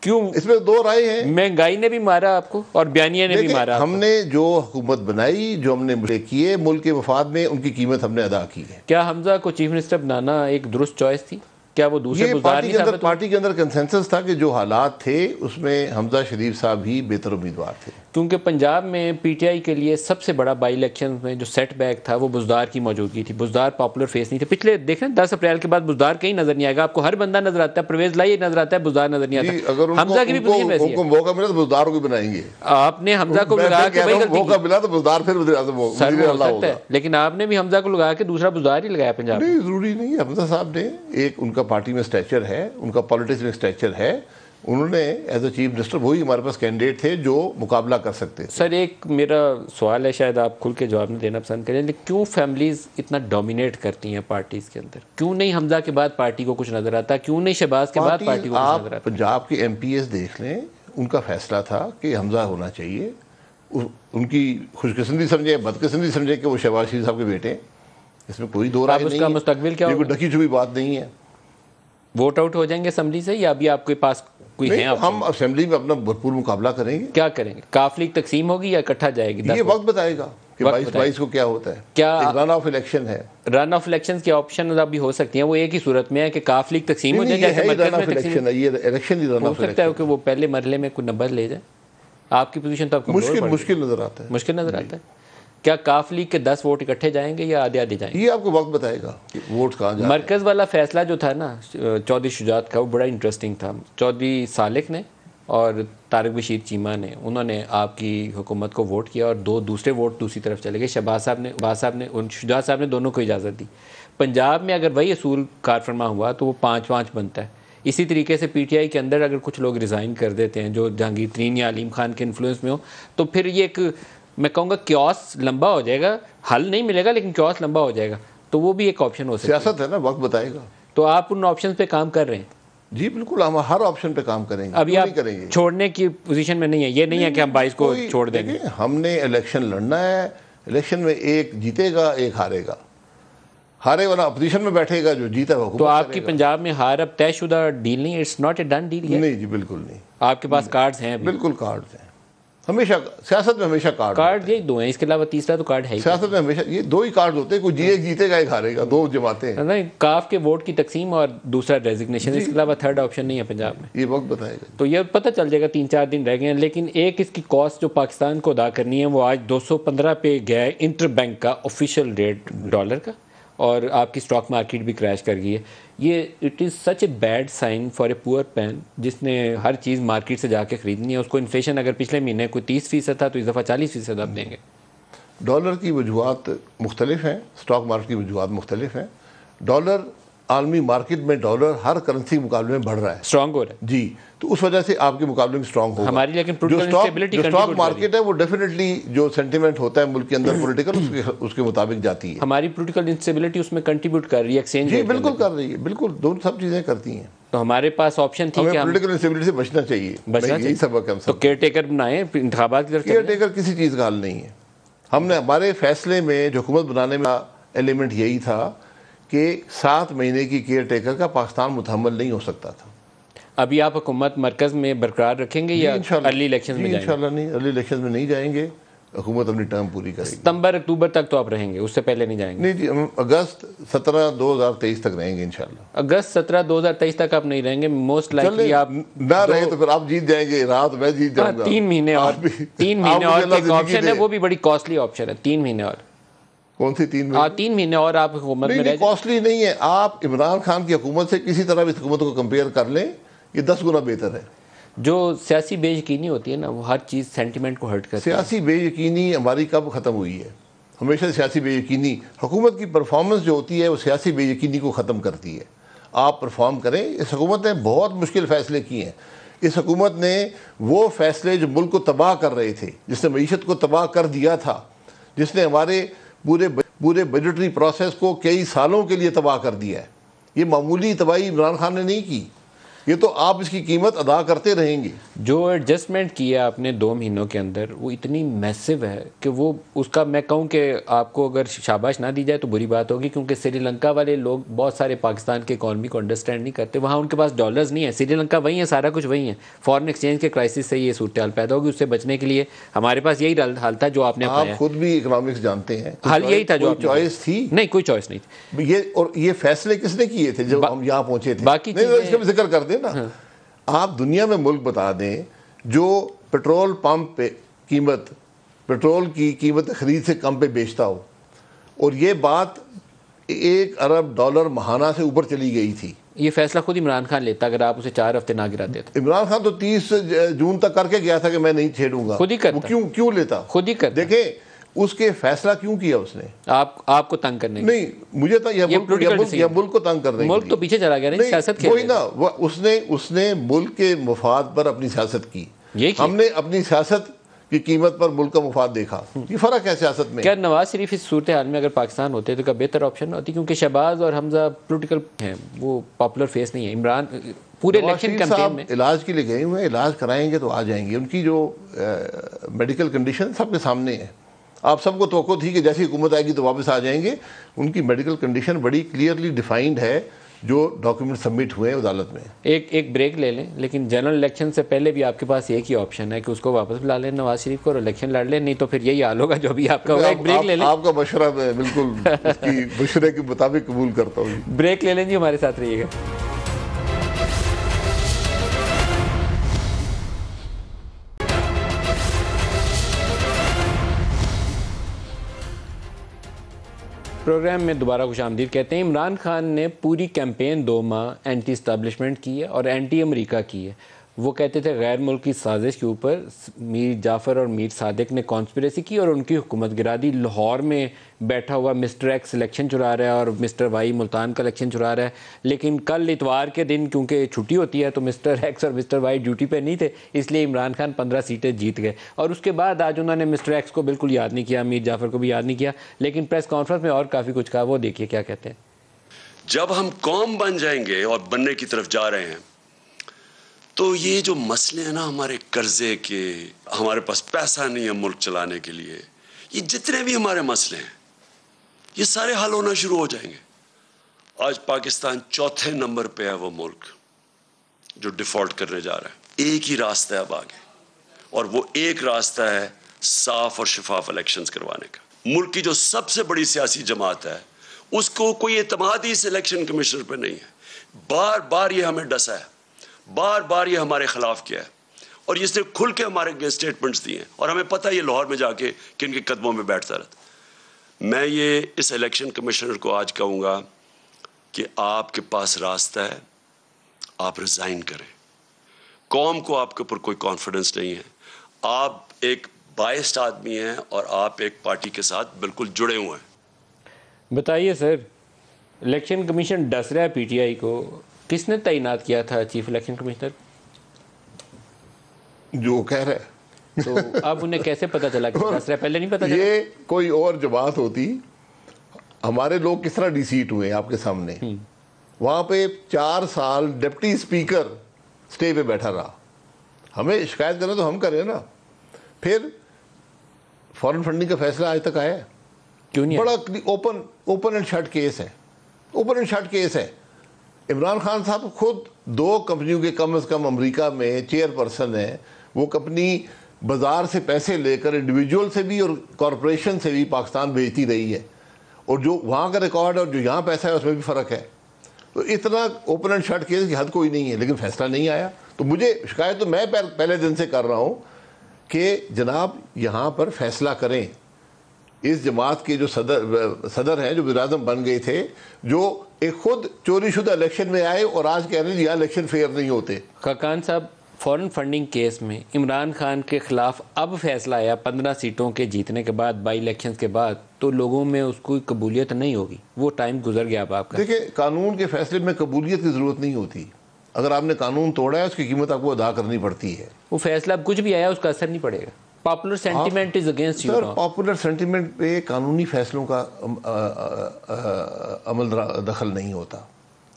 کیوں؟ اس میں دو رائے ہیں. مہنگائی نے بھی مارا آپ کو اور بیانیہ نے بھی مارا. ہم نے جو حکومت بنائی, جو ہم نے کیے ملک کے مفاد میں, ان کی قیمت ہم نے ادا کی ہے. کیا حمزہ کو چیف منسٹر بنانا ایک درست چوائس تھی؟ کیا وہ دوسرے بزدار نہیں ثابت ہوئے؟ پارٹی کے اندر کنسنسس تھا کہ جو حالات تھے اس میں حمزہ شریف صاحب ہی بہتر امیدوار تھے. کیونکہ پنجاب میں پی ٹی آئی کے لیے سب سے بڑا بائی الیکشن میں جو سیٹ بیک تھا وہ بزدار کی موجودگی تھی. بزدار پاپولر فیس نہیں تھے. پچھلے دیکھیں 10 اپریل کے بعد بزدار کہیں نظر نہیں آئے گا آپ کو. ہر بندہ نظر آتا ہے, پرویز لائی نظر آتا ہے, بزدار نظر نہیں آتا. اگر حمزہ کی بھی پوزیشن ویسی ہے. ان کو موقع ملا تو بزدار کو بھی بنائیں گے. آپ نے حمزہ کو لگا کے وہی غلطی موقع ملا تو بزدار پھر وزیر اعظم ہوگا. لیکن آپ نے بھی حمزہ کو لگا کے دوسرا بزدار ہی لگایا پنجاب. نہیں ضروری نہیں ہے. حمزہ صاحب نے ایک, ان کا پارٹی میں اسٹیچر ہے, ان کا پالیٹکس میں اسٹیچر ہے. انہوں نے ایز اے چیف منسٹر وہی ہمارے پاس کینڈیڈیٹ تھے جو مقابلہ کر سکتے تھے. سر ایک میرا سوال ہے, شاید آپ کھل کے جواب نہیں دینا پسند کریں, لیکن کیوں فیملیز اتنا ڈومینیٹ کرتی ہیں پارٹیز کے اندر؟ کیوں نہیں حمزہ کے بعد پارٹی کو کچھ نظر آتا؟ کیوں نہیں شہباز کے بعد پارٹی کو کچھ نظر آتا؟ آپ پنجاب کے ایم پی ایس دیکھ لیں, ان کا فیصلہ تھا کہ حمزہ ہونا چاہیے. ان کی خوش قسمتی سمجھے, بدقسمتی سمجھے کہ وہ شہباز شریف صاحب کے بیٹے, اس میں کوئی دو رائے نہیں ہے. اس کا مستقبل کیا ہوگا؟ کوئی ڈکی چھپی بات نہیں ہے. ووٹ آؤٹ ہو جائیں گے اسمبلی سے, یا ابھی آپ کے پاس کوئی ہے؟ ہم اسمبلی میں اپنا بھرپور مقابلہ کریں گے. کیا کریں گے؟ کاف لیگ تقسیم ہوگی یا اکٹھا جائے گی؟ یہ وقت بتائے گا کہ 22 کو کیا ہوتا ہے. کیا رن آف الیکشن ہے؟ رن آف الیکشن کی آپشن ابھی ہو سکتی ہیں. وہ ایک ہی صورت میں ہے کہ کاف لیگ تقسیم ہو جائے, جیسے مرکز میں تقسیم ہے. یہ election he run who of سکتا ہے کہ وہ پہلے مرحلے میں کوئی نمبر لے جائے. آپ کی پوزیشن تو آپ کو مشکل نظر آتا ہے. مشکل نظر آتا ہے. کیا کاف لیگ کے 10 ووٹ اکٹھے جائیں گے یا آدھے آدھے جائیں گے؟ یہ آپ کو وقت بتائے گا کہ ووٹ کہاں جائیں. مرکز والا فیصلہ جو تھا نا چودھری شجاعت کا, وہ بڑا انٹرسٹنگ تھا. چودھری سالک نے اور طارق بشیر چیمہ نے, انہوں نے آپ کی حکومت کو ووٹ کیا, اور 2 دوسرے ووٹ دوسری طرف چلے گئے. شہباز صاحب نے شجاعت صاحب نے دونوں کو اجازت دی. پنجاب میں اگر وہی اصول کار فرما ہوا تو وہ 5-5 بنتا ہے. اسی طریقے سے پی ٹی آئی کے اندر اگر کچھ لوگ ریزائن کر دیتے ہیں جو جہانگیر ترین یا علیم خان کے انفلوئنس میں ہو, تو پھر یہ ایک, میں کہوں گا کیوس لمبا ہو جائے گا. حل نہیں ملے گا لیکن کیوس لمبا ہو جائے گا. تو وہ بھی ایک آپشن ہو سکتا ہے. سیاست ہے نا, وقت بتائے گا. تو آپ ان آپشن پہ کام کر رہے ہیں؟ جی بالکل, ہم ہر آپشن پہ کام کریں گے. ابھی آپ چھوڑنے کی پوزیشن میں نہیں ہے, یہ نہیں ہے کہ ہم 22 کو چھوڑ دیں گے. ہم نے الیکشن لڑنا ہے. الیکشن میں ایک جیتے گا, ایک ہارے گا. ہارے والا اپوزیشن میں بیٹھے گا, جو جیتا ہے تو آپ کی پنجاب میں ہار اب طے شدہ ڈیل نہیں, it's not a done deal. نہیں جی بالکل نہیں. آپ کے پاس کارڈز ہیں؟ بالکل کارڈز ہیں. ہمیشہ سیاست میں ہمیشہ کارڈ یہ 2 ہیں, اس کے علاوہ تیسرا تو کارڈ ہے ہی. سیاست میں ہمیشہ یہ 2 ہی کارڈ ہوتے ہیں, کوئی ایک جیتے گا, ایک ہارے گا. 2 جماعتیں ہیں. کاف کے ووٹ کی تقسیم اور دوسرا ڈیزگنیشن, اس کے علاوہ تھرڈ آپشن نہیں ہے پنجاب میں. یہ وقت بتائے گا. تو یہ پتہ چل جائے گا, 3-4 دن رہ گئے ہیں. لیکن ایک اس کی کاسٹ جو پاکستان کو ادا کرنی ہے وہ آج 215 پہ گیا ہے انٹر بینک کا آفیشیل ریٹ ڈالر کا, اور آپ کی اسٹاک مارکیٹ بھی کریش کر گئی ہے. یہ it is such a bad sign for a poor pain جس نے ہر چیز مارکیٹ سے جا کے خریدنی ہے. اس کو انفلیشن اگر پچھلے مہینے کوئی 30% تھا تو اس دفعہ 40% آپ دیں گے. ڈالر کی وجوہات مختلف ہیں, اسٹاک مارکیٹ کی وجوہات مختلف ہیں. ڈالر عالمی مارکیٹ میں ڈالر ہر کرنسی کے مقابلے میں بڑھ رہا ہے, اسٹرانگ ہو رہا ہے. جی, تو اس وجہ سے آپ کے مقابلے میں اسٹرانگ ہوگا. ہماری لیکن جو اسٹاک مارکیٹ ہے وہ ڈیفینیٹلی جو سینٹیمنٹ ہوتا ہے ملک کے اندر پولیٹیکل, اس کے مطابق جاتی ہے. ہماری پولیٹیکل انسٹیبلٹی اس میں کنٹریبیوٹ کر رہی ہے, ایکسچینج. جی بالکل کر رہی ہے, بالکل دونوں سب چیزیں کرتی ہیں. تو ہمارے پاس آپشن تھی کہ ہم پولیٹیکل انسٹیبلٹی سے بچنا چاہیے. یہی سبق ہے. تو کیئر ٹیکر بنائیں, انتخابات کی طرف. کیئر ٹیکر کسی چیز کا حل نہیں ہے. ہم نے ہمارے فیصلے میں جو حکومت بنانے میں ایلیمنٹ یہی تھا کہ 7 مہینے کی کیئر ٹیکر کا پاکستان متحمل نہیں ہو سکتا تھا. ابھی آپ حکومت مرکز میں برقرار رکھیں گے یا ارلی الیکشن میں جائیں گے؟ انشاءاللہ نہیں, ارلی الیکشن میں نہیں جائیں گے. حکومت اپنی ٹرم پوری کرے گی. ستمبر اکتوبر تک تو آپ رہیں گے, اس سے پہلے نہیں جائیں گے؟ نہیں جی, ہم اگست 17 2023 تک رہیں گے انشاءاللہ. اگست 17 2023 تک آپ نہیں رہیں گے. موسٹ لائکلی آپ نہ رہے تو پھر آپ جیت جائیں گے, رات میں جیت جاؤں گا. 3 مہینے اور 3 مہینے اور ایک آپشن ہے, وہ بھی بڑی کاسٹلی آپشن ہے. 3 مہینے اور کون سی 3 مہینے؟ 3 مہینے اور آپ حکومت میں رہ کاسٹلی نہیں ہے. آپ عمران خان کی حکومت سے کسی طرح اس حکومت کو کمپیئر کر لیں, یہ 10 گنا بہتر ہے. جو سیاسی بے یقینی ہوتی ہے نا, وہ ہر چیز سینٹیمنٹ کو ہرٹ کرتی ہے. سیاسی بے یقینی ہماری کب ختم ہوئی ہے؟ ہمیشہ سیاسی بے یقینی, حکومت کی پرفارمنس جو ہوتی ہے وہ سیاسی بے یقینی کو ختم کرتی ہے. آپ پرفارم کریں. اس حکومت نے بہت مشکل فیصلے کیے ہیں. اس حکومت نے وہ فیصلے جو ملک کو تباہ کر رہے تھے, جس نے معیشت کو تباہ کر دیا تھا, جس نے ہمارے پورے بجٹری پروسیس کو کئی سالوں کے لیے تباہ کر دیا ہے. یہ معمولی تباہی عمران خان نے نہیں کی, یہ تو آپ اس کی قیمت ادا کرتے رہیں گے. جو ایڈجسٹمنٹ کیا آپ نے 2 مہینوں کے اندر, وہ اتنی میسو ہے کہ وہ اس کا میں کہوں کہ آپ کو اگر شاباش نہ دی جائے تو بری بات ہوگی, کیونکہ سری لنکا والے لوگ بہت سارے پاکستان کے اکانومی کو انڈرسٹینڈ نہیں کرتے. وہاں ان کے پاس ڈالرز نہیں ہے. سری لنکا وہی ہے, سارا کچھ وہی ہے. فارن ایکسچینج کے کرائسس سے یہ صورتحال پیدا ہوگی. اس سے بچنے کے لیے ہمارے پاس یہی حل تھا جو آپ نے اپنایا. آپ خود بھی اکنامکس جانتے ہیں, حل یہی تھا. جو چوائس تھی نہیں, کوئی چوائس نہیں تھی. یہ فیصلے کس نے کیے تھے جب ہم یہاں پہنچے تھے؟ باقی اس کا بھی ذکر کر دیں نا. آپ دنیا میں ملک بتا دیں جو پیٹرول پمپ پہ پیٹرول کی قیمت خرید سے کم پہ بیچتا ہو, اور یہ بات $1 ارب ماہانہ سے اوپر چلی گئی تھی. یہ فیصلہ خود عمران خان لیتا اگر آپ اسے 4 ہفتے نہ گراتے تھے. عمران خان تو 30 جون تک کر کے گیا تھا کہ میں نہیں چھیڑوں گا. خود ہی کرتا. کیوں لیتا؟ خود ہی کرتا. دیکھیں اس کے فیصلہ کیوں کیا اس نے؟ آپ کو تنگ کرنے نہیں, مجھے تو یہ ملک کو تنگ کرنے. ملک تو پیچھے چلا گیا نہیں, سیاست وہی نا, اس نے ملک کے مفاد پر اپنی سیاست کی. ہم نے اپنی سیاست کی قیمت پر ملک کا مفاد دیکھا. یہ فرق ہے سیاست میں. کیا نواز شریف اس صورتحال میں اگر پاکستان ہوتے تو کیا بہتر آپشن ہوتی؟ کیونکہ شہباز اور حمزہ پولیٹیکل ہیں, وہ پاپولر فیس نہیں ہے. عمران پورے الیکشن کیمپین میں علاج کے لیے گئے ہوئے ہیں, علاج کرائیں گے تو آ جائیں گے. ان کی جو میڈیکل کنڈیشن سب کے سامنے ہے. آپ سب کو توقع تھی کہ جیسی حکومت آئے گی تو واپس آ جائیں گے. ان کی میڈیکل کنڈیشن بڑی کلیئرلی ڈیفائنڈ ہے جو ڈاکیومنٹ سبمٹ ہوئے ہیں عدالت میں. ایک بریک لے لیں, لیکن جنرل الیکشن سے پہلے بھی آپ کے پاس ایک ہی آپشن ہے کہ اس کو واپس بلا لیں نواز شریف کو اور الیکشن لڑ لیں, نہیں تو پھر یہی حال ہوگا جو بھی آپ کا ہوگا. ایک بریک لے لیں. آپ کا مشورہ میں بالکل اس کی مشورے کے مطابق قبول کرتا ہوں. بریک لے لیں جی, ہمارے ساتھ رہیے گا. پروگرام میں دوبارہ خوش آمدید کہتے ہیں. عمران خان نے پوری کیمپین 2 ماہ اینٹی اسٹیبلشمنٹ کی ہے اور اینٹی امریکہ کی ہے. وہ کہتے تھے غیر ملکی سازش کے اوپر میر جعفر اور میر صادق نے کانسپریسی کی اور ان کی حکومت گرا دی. لاہور میں بیٹھا ہوا مسٹر ایکس الیکشن چرا رہا ہے اور مسٹر وائی ملتان کا الیکشن چرا رہا ہے. لیکن کل اتوار کے دن کیونکہ چھٹی ہوتی ہے تو مسٹر ایکس اور مسٹر وائی ڈیوٹی پہ نہیں تھے, اس لیے عمران خان 15 سیٹیں جیت گئے. اور اس کے بعد آج انہوں نے مسٹر ایکس کو بالکل یاد نہیں کیا, میر جعفر کو بھی یاد نہیں کیا, لیکن پریس کانفرنس میں اور کافی کچھ کہا. وہ دیکھیے کیا کہتے ہیں. جب ہم قوم بن جائیں گے اور بننے کی طرف جا رہے ہیں تو یہ جو مسئلے ہیں نا ہمارے قرضے کے, ہمارے پاس پیسہ نہیں ہے ملک چلانے کے لیے, یہ جتنے بھی ہمارے مسئلے ہیں یہ سارے حل ہونا شروع ہو جائیں گے. آج پاکستان 4تھے نمبر پہ ہے وہ ملک جو ڈیفالٹ کرنے جا رہا ہے. ایک ہی راستہ ہے اب آگے, اور وہ ایک راستہ ہے صاف اور شفاف الیکشنز کروانے کا. ملک کی جو سب سے بڑی سیاسی جماعت ہے اس کو کوئی اعتماد ہی اس الیکشن کمیشنر پہ نہیں ہے. بار بار یہ ہمیں ڈسا ہے, بار بار یہ ہمارے خلاف کیا ہے, اور اس نے کھل کے ہمارے اسٹیٹمنٹس دیے ہیں, اور ہمیں پتہ ہے یہ لاہور میں جا کے کن کے قدموں میں بیٹھتا رہتا. میں یہ اس الیکشن کمشنر کو آج کہوں گا کہ آپ کے پاس راستہ ہے, آپ ریزائن کریں. قوم کو آپ کے اوپر کوئی کانفیڈنس نہیں ہے. آپ ایک بائسڈ آدمی ہیں اور آپ ایک پارٹی کے ساتھ بالکل جڑے ہوئے ہیں. بتائیے سر, الیکشن کمیشن ڈس رہا ہے پی ٹی آئی کو, کس نے تعینات کیا تھا چیف الیکشن کمشنر؟ جو کہہ رہا ہے. تو اب انہیں کیسے پتہ چلا کہ ڈس رہا ہے؟ پہلے نہیں پتہ چلا. یہ کوئی اور جماعت ہوتی, ہمارے لوگ کس طرح ڈیسیٹ ہوئے آپ کے سامنے. وہاں پہ 4 سال ڈپٹی اسپیکر اسٹے پہ بیٹھا رہا. ہمیں شکایت کرنا تو ہم کریں نا. پھر فارن فنڈنگ کا فیصلہ آج تک آیا ہے؟ کیوں نہیں؟ بڑا اوپن اینڈ شٹ کیس ہے. اوپن اینڈ شٹ کیس ہے. عمران خان صاحب خود 2 کمپنیوں کے کم از کم امریکہ میں چیئر پرسن ہیں. وہ کمپنی بازار سے پیسے لے کر انڈیویجول سے بھی اور کارپوریشن سے بھی پاکستان بھیجتی رہی ہے, اور جو وہاں کا ریکارڈ ہے اور جو یہاں پیسہ ہے اس میں بھی فرق ہے. تو اتنا اوپن اینڈ شٹ کیس کی حد کوئی نہیں ہے, لیکن فیصلہ نہیں آیا. تو مجھے شکایت تو میں پہلے دن سے کر رہا ہوں کہ جناب یہاں پر فیصلہ کریں. اس جماعت کے جو صدر ہیں جو وزیر اعظم بن گئے تھے، جو ایک خود چوری شدہ الیکشن میں آئے اور آج کہہ رہے ہیں یہاں الیکشن فیئر نہیں ہوتے. خاقان صاحب، فورن فنڈنگ کیس میں عمران خان کے خلاف اب فیصلہ آیا 15 سیٹوں کے جیتنے کے بعد، بائی الیکشنز کے بعد، تو لوگوں میں اس کو قبولیت نہیں ہوگی. وہ ٹائم گزر گیا اب آپ کا. دیکھیں، قانون کے فیصلے میں قبولیت کی ضرورت نہیں ہوتی. اگر آپ نے قانون توڑا ہے اس کی قیمت آپ کو ادا کرنی پڑتی ہے. وہ فیصلہ اب کچھ بھی آیا اس کا اثر نہیں پڑے گا. Popular sentiment is against you. Sir, popular sentiment پہ قانونی فیصلوں کا عمل دخل نہیں ہوتا.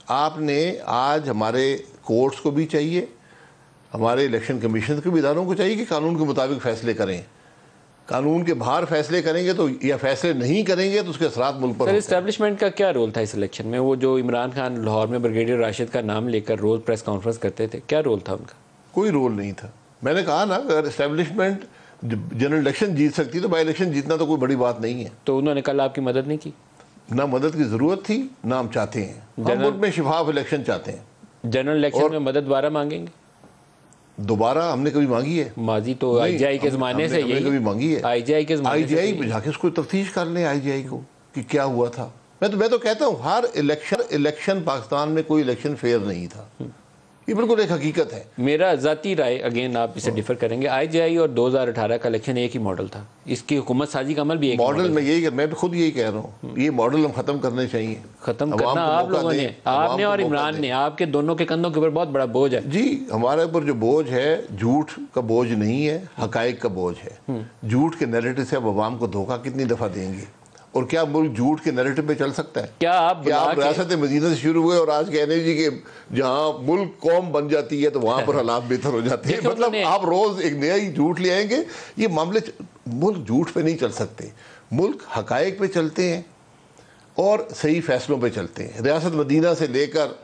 آپ نے آج ہمارے کورٹس کو بھی چاہیے، ہمارے الیکشن کمیشن کے بھی اداروں کو چاہیے کہ قانون کے مطابق فیصلے کریں. قانون کے باہر فیصلے کریں گے تو یا فیصلے نہیں کریں گے تو اس کے اثرات ملک پر. سر، اسٹیبلشمنٹ کا کیا رول تھا اس الیکشن میں؟ وہ جو عمران خان لاہور میں بریگیڈیئر راشد کا نام لے کر روز پریس کانفرنس کرتے تھے، کیا رول تھا ان کا؟ کوئی رول نہیں تھا. میں نے کہا نا، اگر اسٹیبلشمنٹ جنرل الیکشن جیت سکتی تو بائی الیکشن جیتنا تو کوئی بڑی بات نہیں ہے. تو انہوں نے کل آپ کی مدد نہیں کی؟ نہ مدد کی ضرورت تھی، نہ ہم چاہتے ہیں. ہم ملک میں شفاف الیکشن چاہتے ہیں. جنرل الیکشن میں مدد دوبارہ مانگیں گے؟ دوبارہ ہم نے کبھی مانگی ہے؟ ماضی تو آئی جی آئی کے زمانے سے یہی کبھی مانگی ہے. آئی جی آئی کے زمانے سے آئی جا کے اس کو تفتیش کر لیں آئی جی آئی کو کہ کیا ہوا تھا. میں تو کہتا ہوں ہر الیکشن پاکستان میں کوئی الیکشن فیئر نہیں تھا. یہ بالکل ایک حقیقت ہے. میرا ذاتی رائے، اگین آپ اسے ڈیفر کریں گے، آئی جی آئی اور 2018 کا الیکشن ایک ہی ماڈل تھا. اس کی حکومت سازی کا عمل بھی ایک ماڈل. میں خود یہی کہہ رہا ہوں، یہ ماڈل ہم ختم کرنے چاہیے. ختم کرنا آپ لوگوں نے، آپ نے اور عمران نے، آپ کے دونوں کے کندھوں کے اوپر بہت بڑا بوجھ ہے. جی، ہمارے اوپر جو بوجھ ہے جھوٹ کا بوجھ نہیں ہے، حقائق کا بوجھ ہے. جھوٹ کے نیریٹو سے اب عوام کو دھوکہ کتنی دفعہ دیں گے؟ اور کیا ملک جھوٹ کے نیریٹو پہ چل سکتا ہے؟ کیا آپ ریاست مدینہ سے شروع ہوئے اور آج کہنے جی کہ جہاں ملک قوم بن جاتی ہے تو وہاں پر حالات بہتر ہو جاتے ہیں. مطلب آپ روز ایک نیا ہی جھوٹ لے آئیں گے. یہ معاملے ملک جھوٹ پہ نہیں چل سکتے. ملک حقائق پہ چلتے ہیں اور صحیح فیصلوں پہ چلتے ہیں. ریاست مدینہ سے لے کر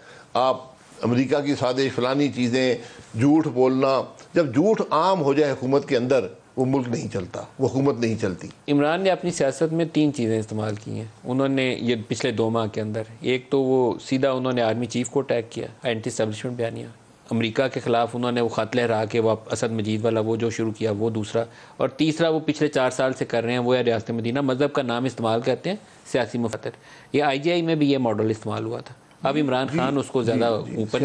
آپ امریکہ کی سازش، فلانی چیزیں، جھوٹ بولنا، جب جھوٹ عام ہو جائے حکومت کے اندر وہ ملک نہیں چلتا، وہ حکومت نہیں چلتی. عمران نے اپنی سیاست میں 3 چیزیں استعمال کی ہیں انہوں نے یہ پچھلے 2 ماہ کے اندر. ایک تو وہ سیدھا انہوں نے آرمی چیف کو اٹیک کیا، اینٹی اسٹیبلشمنٹ بیانیہ. امریکہ کے خلاف انہوں نے وہ خط لہرا کے وہ اسد مجید والا وہ جو شروع کیا وہ دوسرا. اور تیسرا وہ پچھلے 4 سال سے کر رہے ہیں وہ ہے ریاست مدینہ. مذہب کا نام استعمال کرتے ہیں، سیاسی مفاد. یہ آئی جی آئی میں بھی یہ ماڈل استعمال ہوا تھا. اب عمران خان اس کو زیادہ اوپر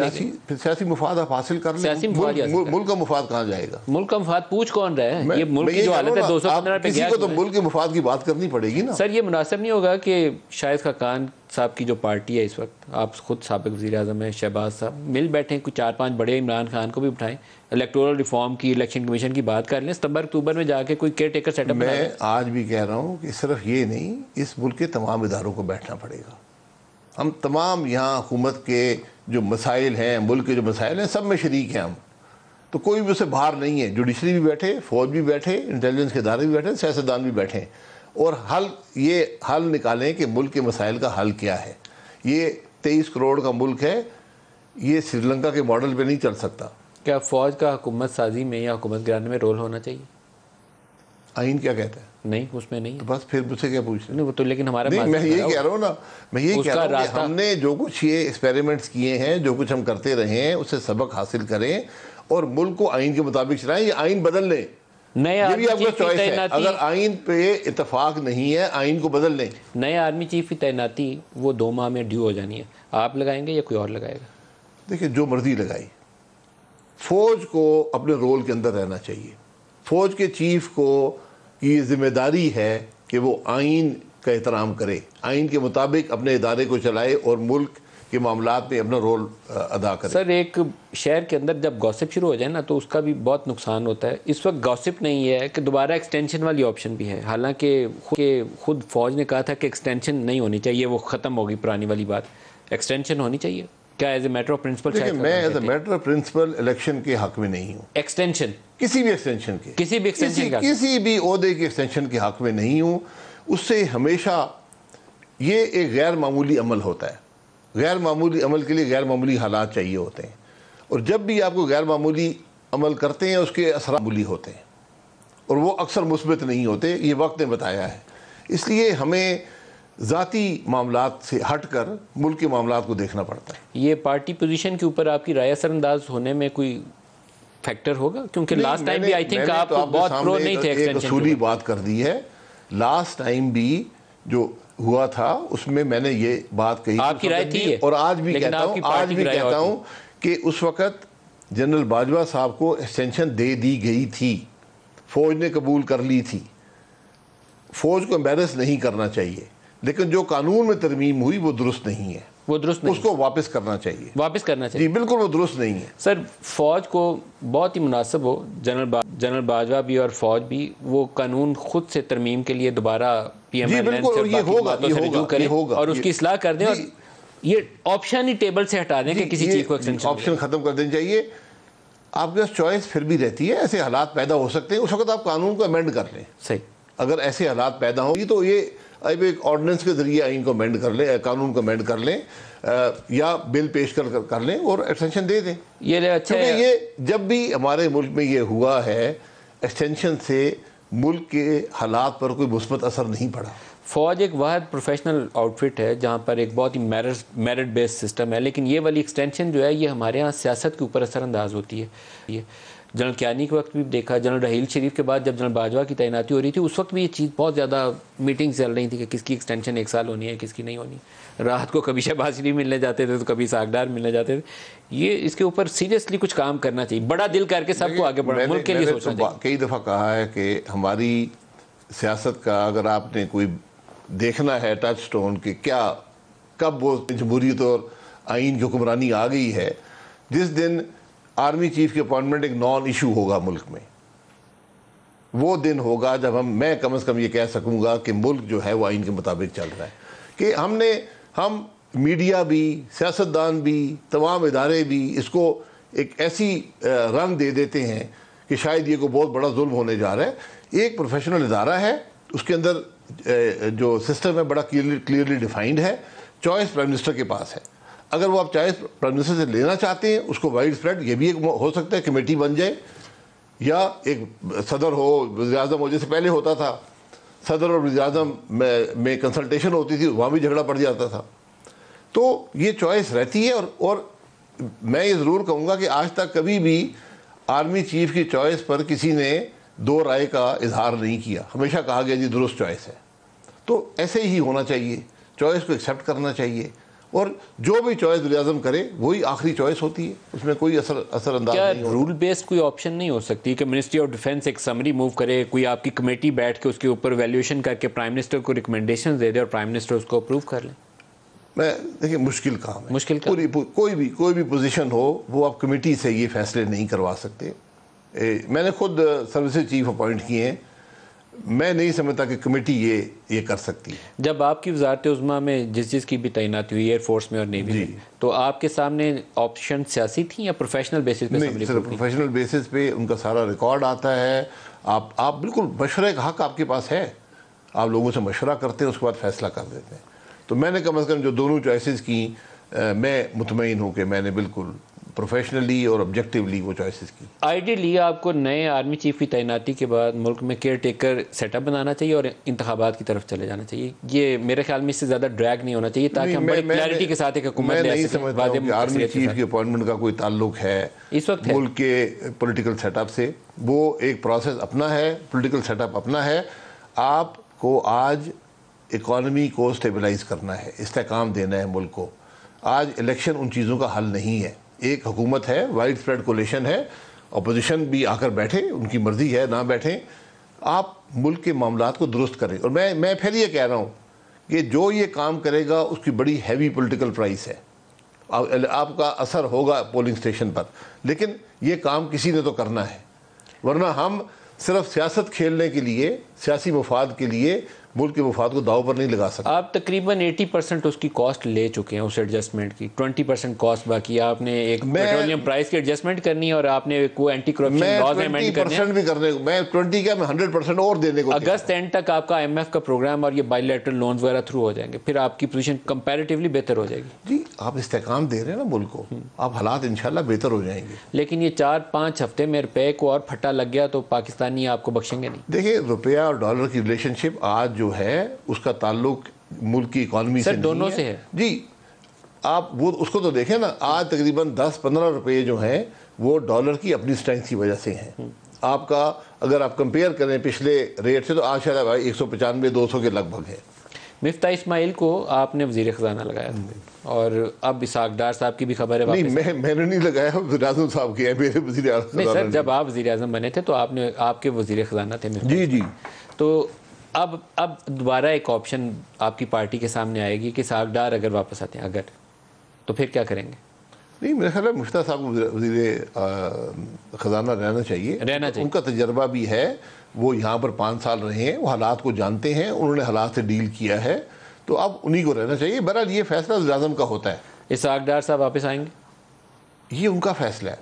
سیاسی مفاد آپ حاصل کر لیں. ملک کا مفاد کہاں جائے گا؟ ملک کا مفاد پوچھ کون رہا ہے؟ یہ ملک کی جو حالت ہے 215 پہ گیا. کسی کو تو ملک کے مفاد کی بات کرنی پڑے گی نا. سر، یہ مناسب نہیں ہوگا کہ شاہد خاقان صاحب کی جو پارٹی ہے اس وقت، آپ خود سابق وزیر اعظم ہیں شہباز صاحب، مل بیٹھیں کوئی 4-5 بڑے، عمران خان کو بھی اٹھائیں، الیکٹورل ریفارم کی، الیکشن کمیشن کی بات کر لیں، ستمبر اکتوبر میں جا کے کوئی کیئر ٹیکر سیٹ اپ. میں آج بھی کہہ رہا ہوں کہ صرف یہ نہیں، اس ملک کے تمام اداروں کو بیٹھنا پڑے گا. ہم تمام یہاں حکومت کے جو مسائل ہیں، ملک کے جو مسائل ہیں، سب میں شریک ہیں ہم. تو کوئی بھی اسے باہر نہیں ہے. جوڈیشری بھی بیٹھے، فوج بھی بیٹھے، انٹیلیجنس کے ادارے بھی بیٹھے، سیاستدان بھی بیٹھے اور یہ حل نکالیں کہ ملک کے مسائل کا حل کیا ہے. یہ 23 کروڑ کا ملک ہے، یہ سری لنکا کے ماڈل پہ نہیں چل سکتا. کیا فوج کا حکومت سازی میں یا حکومت گرانے میں رول ہونا چاہیے؟ آئین کیا کہتا ہے؟ نہیں، اس میں نہیں. تو بس پھر مجھ سے کیا پوچھ رہے ہیں؟ وہ تو لیکن ہمارا میں یہی کہہ رہا ہوں نا، میں یہی کہہ رہا ہوں کہ ہم نے جو کچھ یہ ایکسپیریمنٹس کیے ہیں، جو کچھ ہم کرتے رہے ہیں، اس سے سبق حاصل کریں اور ملک کو آئین کے مطابق چلائیں. یہ آئین بدل لیں، یہ بھی آپ کا چوائس ہے. اگر آئین پہ اتفاق نہیں ہے، آئین کو بدل لیں. نئے آرمی چیف کی تعیناتی وہ 2 ماہ میں ڈیو ہو جانی ہے. آپ لگائیں گے یا کوئی اور لگائے گا؟ دیکھیں، جو مرضی لگائی، فوج کو اپنے رول کے اندر رہنا چاہیے. فوج کے چیف کو یہ ذمہ داری ہے کہ وہ آئین کا احترام کرے، آئین کے مطابق اپنے ادارے کو چلائے اور ملک کے معاملات میں اپنا رول ادا کرے. سر، ایک شہر کے اندر جب گوسپ شروع ہو جائے نا تو اس کا بھی بہت نقصان ہوتا ہے. اس وقت گوسپ نہیں ہے کہ دوبارہ ایکسٹینشن والی آپشن بھی ہے، حالانکہ خود فوج نے کہا تھا کہ ایکسٹینشن نہیں ہونی چاہیے، وہ ختم ہوگی پرانی والی بات. ایکسٹینشن ہونی چاہیے کیا as a matter of principle? میں as a matter of principle election کے حق میں نہیں ہوں. ایکسٹینشن کسی بھی ایکسٹینشن کے، کسی بھی عہدے کے ایکسٹینشن کے حق میں نہیں ہوں. اس سے ہمیشہ یہ ایک غیر معمولی عمل ہوتا ہے. غیر معمولی عمل کے لیے غیر معمولی حالات چاہیے ہوتے ہیں، اور جب بھی آپ کو غیر معمولی عمل کرتے ہیں اس کے اثرات معمولی ہوتے ہیں اور وہ اکثر مثبت نہیں ہوتے. یہ وقت نے بتایا ہے. اس لیے ہمیں ذاتی معاملات سے ہٹ کر ملک کے معاملات کو دیکھنا پڑتا ہے. یہ پارٹی پوزیشن کے اوپر آپ کی رائے اثر انداز ہونے میں کوئی فیکٹر ہوگا؟ کیونکہ لاسٹ ٹائم بھی آئی تھنک آپ بہت پرو نہیں تھے. ایک اصولی بات کر دی ہے لاسٹ ٹائم بھی جو ہوا تھا اس میں میں نے یہ بات کہی آپ کی رائے تھی اور آج بھی کہتا ہوں کہ اس وقت جنرل باجوہ صاحب کو ایکسٹینشن دے دی گئی تھی، فوج نے قبول کر لی تھی، فوج کو امبیرس نہیں کرنا چاہیے، لیکن جو قانون میں ترمیم ہوئی وہ درست نہیں ہے، وہ درست نہیں، اس کو واپس کرنا چاہیے، واپس کرنا چاہیے، جی بالکل وہ درست نہیں ہے سر۔ فوج کو بہت ہی مناسب ہو، جنرل باجوہ بھی اور فوج بھی وہ قانون خود سے ترمیم کے لیے دوبارہ پی ایم ایل این سے رجوع کریں اور اس کی اصلاح کر دیں، اور یہ آپشن ہی ٹیبل سے ہٹا دیں کہ کسی چیز کو ایکسٹینشن آپشن ختم کر دینی چاہیے۔ آپ کے پاس چوائس پھر بھی رہتی ہے، ایسے حالات پیدا ہو سکتے ہیں، اس وقت آپ قانون کو امینڈ کر لیں۔ صحیح، اگر ایسے حالات پیدا ہوں گی تو یہ ایک آرڈیننس کے ذریعے آئین کو امینڈ کر لیں، قانون کو امینڈ کر لیں، یا بل پیش کر لیں اور ایکسٹینشن دے دیں۔ یہ اچھا ہے، یہ جب بھی ہمارے ملک میں یہ ہوا ہے ایکسٹینشن سے ملک کے حالات پر کوئی مثبت اثر نہیں پڑا۔ فوج ایک واحد پروفیشنل آؤٹ فٹ ہے جہاں پر ایک بہت ہی میرٹ بیس سسٹم ہے، لیکن یہ والی ایکسٹینشن جو ہے یہ ہمارے ہاں سیاست کے اوپر اثر انداز ہوتی ہے۔ یہ جنرل کیانی کے وقت بھی دیکھا، جنرل رحیل شریف کے بعد جب جنرل باجوہ کی تعیناتی ہو رہی تھی اس وقت بھی یہ چیز بہت زیادہ میٹنگ چل رہی تھی کہ کس کی ایکسٹینشن 1 سال ہونی ہے، کس کی نہیں ہونی۔ رات کو کبھی شہباز شریف ملنے جاتے تھے تو کبھی ساگڈار ملنے جاتے تھے۔ یہ اس کے اوپر سیریسلی کچھ کام کرنا چاہیے، بڑا دل کر کے سب کو آگے بڑھنا، ملک کے لیے سوچنا چاہیے۔ کئی دفعہ کہا ہے کہ ہماری سیاست کا اگر آپ نے کوئی دیکھنا ہے ٹچ سٹون کہ کیا کب وہ جمہوریت اور آئین کی حکمرانی آ گئی ہے، جس دن آرمی چیف کی اپوائنٹمنٹ ایک نان ایشو ہوگا ملک میں، وہ دن ہوگا جب میں کم از کم یہ کہہ سکوں گا کہ ملک جو ہے وہ آئین کے مطابق چل رہا ہے۔ کہ ہم میڈیا بھی، سیاستدان بھی، تمام ادارے بھی اس کو ایک ایسی رنگ دے دیتے ہیں کہ شاید یہ کوئی بہت بڑا ظلم ہونے جا رہا ہے۔ ایک پروفیشنل ادارہ ہے، اس کے اندر جو سسٹم ہے بڑا کلیئرلی ڈیفائنڈ ہے، چوائس پرائم منسٹر کے پاس ہے۔ اگر وہ آپ چوائس پرائم منسٹر سے لینا چاہتے ہیں اس کو وائڈ اسپریڈ، یہ بھی ایک ہو سکتا ہے کمیٹی بن جائے، یا ایک صدر ہو، وزیر اعظم ہو، جیسے پہلے ہوتا تھا صدر اور وزیر اعظم میں کنسلٹیشن ہوتی تھی، وہاں بھی جھگڑا پڑ جاتا تھا۔ تو یہ چوائس رہتی ہے، اور میں یہ ضرور کہوں گا کہ آج تک کبھی بھی آرمی چیف کی چوائس پر کسی نے دو رائے کا اظہار نہیں کیا، ہمیشہ کہا گیا جی درست چوائس ہے۔ تو ایسے ہی ہونا چاہیے، چوائس کو ایکسیپٹ کرنا چاہیے، اور جو بھی چوائس وزیر اعظم کرے وہی آخری چوائس ہوتی ہے، اس میں کوئی اثر انداز نہیں ہوتا۔ رول بیسڈ کوئی آپشن نہیں ہو سکتی کہ منسٹری آف ڈیفینس ایک سمری موو کرے، کوئی آپ کی کمیٹی بیٹھ کے اس کے اوپر ویلیویشن کر کے پرائم منسٹر کو ریکمنڈیشن دے دے اور پرائم منسٹر اس کو اپروو کر لیں؟ دیکھیں مشکل کام ہے، مشکل کام، کوئی بھی پوزیشن ہو وہ آپ کمیٹی سے یہ فیصلے نہیں کروا سکتے۔ میں نے خود سروسز چیف اپوائنٹ کیے ہیں، میں نہیں سمجھتا کہ کمیٹی یہ کر سکتی ہے۔ جب آپ کی وزارت عظمیٰ میں جس کی بھی تعیناتی ہوئی ایئر فورس میں اور نیوی میں، تو آپ کے سامنے آپشن سیاسی تھیں یا پروفیشنل بیسس پہ؟ نہیں سر، پروفیشنل بیسس پہ ان کا سارا ریکارڈ آتا ہے۔ آپ بالکل مشورے کا حق آپ کے پاس ہے، آپ لوگوں سے مشورہ کرتے ہیں، اس کے بعد فیصلہ کر دیتے ہیں۔ تو میں نے کم از کم جو دونوں چوائسیز کی، میں مطمئن ہوں کہ میں نے بالکل پروفیشنلی اور آبجیکٹیولی وہ چوائسیز کی۔ آئیڈیلی آپ کو نئے آرمی چیف کی تعیناتی کے بعد ملک میں کیئر ٹیکر سیٹ اپ بنانا چاہیے اور انتخابات کی طرف چلے جانا چاہیے۔ یہ میرے خیال میں اس سے زیادہ ڈریگ نہیں ہونا چاہیے تاکہ ہم بڑی کلیئرٹی کے ساتھ ایک حکومت لے سکیں۔ میں نہیں سمجھتا ہوں کہ آرمی چیف کی اپوائنٹمنٹ کا کوئی تعلق ہے اس وقت ملک کے پولیٹیکل سیٹ اپ سے۔ وہ ایک پروسیس اپنا ہے، پولیٹیکل سیٹ اپ اپنا ہے۔ آپ کو آج اکانومی کو اسٹیبلائز کرنا ہے، استحکام دینا ہے ملک کو۔ آج الیکشن ان چیزوں کا حل نہیں ہے۔ ایک حکومت ہے، وائڈ اسپریڈ کولیشن ہے، اپوزیشن بھی آ کر بیٹھے، ان کی مرضی ہے نہ بیٹھیں۔ آپ ملک کے معاملات کو درست کریں، اور میں پھر یہ کہہ رہا ہوں کہ جو یہ کام کرے گا اس کی بڑی ہیوی پولیٹیکل پرائس ہے، آپ کا اثر ہوگا پولنگ اسٹیشن پر، لیکن یہ کام کسی نے تو کرنا ہے، ورنہ ہم صرف سیاست کھیلنے کے لیے، سیاسی مفاد کے لیے ملک کے مفاد کو داؤ پر نہیں لگا سکتے۔ آپ تقریباً 80% اس کی کاسٹ لے چکے ہیں، اس ایڈجسٹمنٹ کی 20% کاسٹ باقی۔ آپ نے ایک پیٹرولیم پرائس کی ایڈجسٹمنٹ کرنی ہے اور آپ نے کو اینٹی کرپشن لاز امینڈ کرنے ہیں۔ بھی کرنے کو میں 20 کیا، میں 100% اور دینے کو۔ اگست اینڈ تک آپ کا IMF کا پروگرام اور یہ بائی لیٹرل لونز وغیرہ تھرو ہو جائیں گے، پھر آپ کی پوزیشن کمپیریٹیولی بہتر ہو جائے گی۔ جی آپ استحکام دے رہے ہیں نا ملک کو، آپ حالات انشاءاللہ بہتر ہو جائیں گے۔ لیکن یہ 4-5 ہفتے میں روپے کو اور پھٹا لگ گیا تو پاکستانی آپ کو بخشیں گے نہیں۔ دیکھیں روپیہ اور ڈالر کی ریلیشن شپ آج جو ہے اس کا تعلق ملک کی اکانومی سے دونوں سے ہے جی۔ آپ وہ اس کو تو دیکھیں نا، آج تقریباً 10-15 روپے جو ہیں وہ ڈالر کی اپنی اسٹرینتھ کی وجہ سے ہیں۔ آپ کا اگر آپ کمپیئر کریں پچھلے ریٹ سے تو آج شاید 195-200 کے لگ بھگ ہے۔ مفتاح اسماعیل کو آپ نے وزیر خزانہ لگایا تھا اور اب اسحاق ڈار صاحب کی بھی خبر ہے نہیں، میں نے نہیں لگایا، وزیر اعظم صاحب کی ہے، میرے وزیر اعظم۔ نہیں سر، جب آپ وزیر اعظم بنے تھے تو آپ کے وزیر خزانہ تھے جی۔ تو اب دوبارہ ایک آپشن آپ کی پارٹی کے سامنے آئے گی کہ اسحاق ڈار اگر واپس آتے ہیں تو پھر کیا کریں گے؟ نہیں، میرے خیال ہے مفتاح صاحب کو وزیر خزانہ رہنا چاہیے۔ ان کا تجربہ بھی ہے، وہ یہاں پر 5 سال رہے ہیں، وہ حالات کو جانتے ہیں، انہوں نے حالات سے ڈیل کیا ہے، تو اب انہی کو رہنا چاہیے۔ بہرحال یہ فیصلہ وزیر اعظم کا ہوتا ہے۔ اسحاق ڈار صاحب واپس آئیں گے؟ یہ ان کا فیصلہ ہے،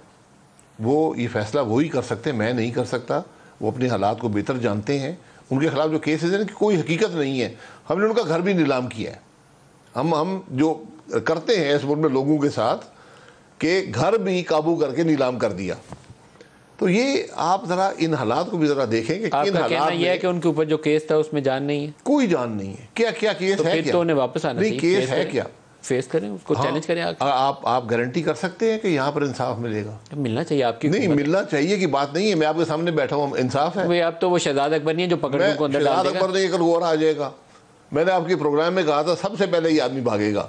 وہ یہ فیصلہ وہی کر سکتے ہیں، میں نہیں کر سکتا۔ وہ اپنے حالات کو بہتر جانتے ہیں۔ ان کے خلاف جو کیسز ہیں کہ کوئی حقیقت نہیں ہے، ہم نے ان کا گھر بھی نیلام کیا ہے۔ ہم جو کرتے ہیں اس ملک میں لوگوں کے ساتھ کہ گھر بھی قابو کر کے نیلام کر دیا، تو یہ آپ ذرا ان حالات کو بھی ذرا دیکھیں کہ آپ کا کہنا یہ ہے کہ ان کے اوپر جو کیس تھا اس میں جان نہیں ہے؟ کوئی جان نہیں ہے۔ کیا کیس ہے؟ تو انہیں واپس آنا چاہیے۔ کیس ہے کیا؟ فیس کریں اس کو، چیلنج کریں۔ آپ گارنٹی کر سکتے ہیں کہ یہاں پر انصاف ملے گا؟ ملنا چاہیے آپ کی۔ نہیں، ملنا چاہیے کی بات نہیں ہے، میں آپ کے سامنے بیٹھا ہوں، انصاف ہے۔ اب تو وہ شہزاد اکبر نہیں ہے جو پکڑ کو اندر ڈال دے گا۔ شہزاد اکبر نہیں، کل اور آ جائے گا۔ میں نے آپ کے پروگرام میں کہا تھا سب سے پہلے یہ آدمی بھاگے گا۔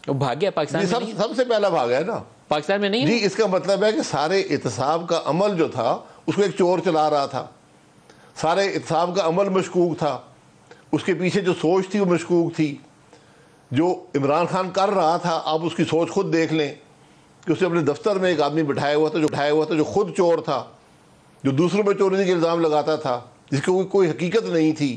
وہ بھاگ گیا پاکستان میں؟ سب سے پہلا بھاگا ہے نا پاکستان میں نہیں؟ جی، اس کا مطلب ہے کہ سارے احتساب کا عمل جو تھا اس کو ایک چور چلا رہا تھا، سارے احتساب کا عمل مشکوک تھا، اس کے پیچھے جو سوچ تھی وہ مشکوک تھی۔ جو عمران خان کر رہا تھا، آپ اس کی سوچ خود دیکھ لیں کہ اسے اپنے دفتر میں ایک آدمی بٹھایا ہوا تھا جو خود چور تھا، جو دوسروں پہ چوری کے الزام لگاتا تھا، جس کی کوئی حقیقت نہیں تھی،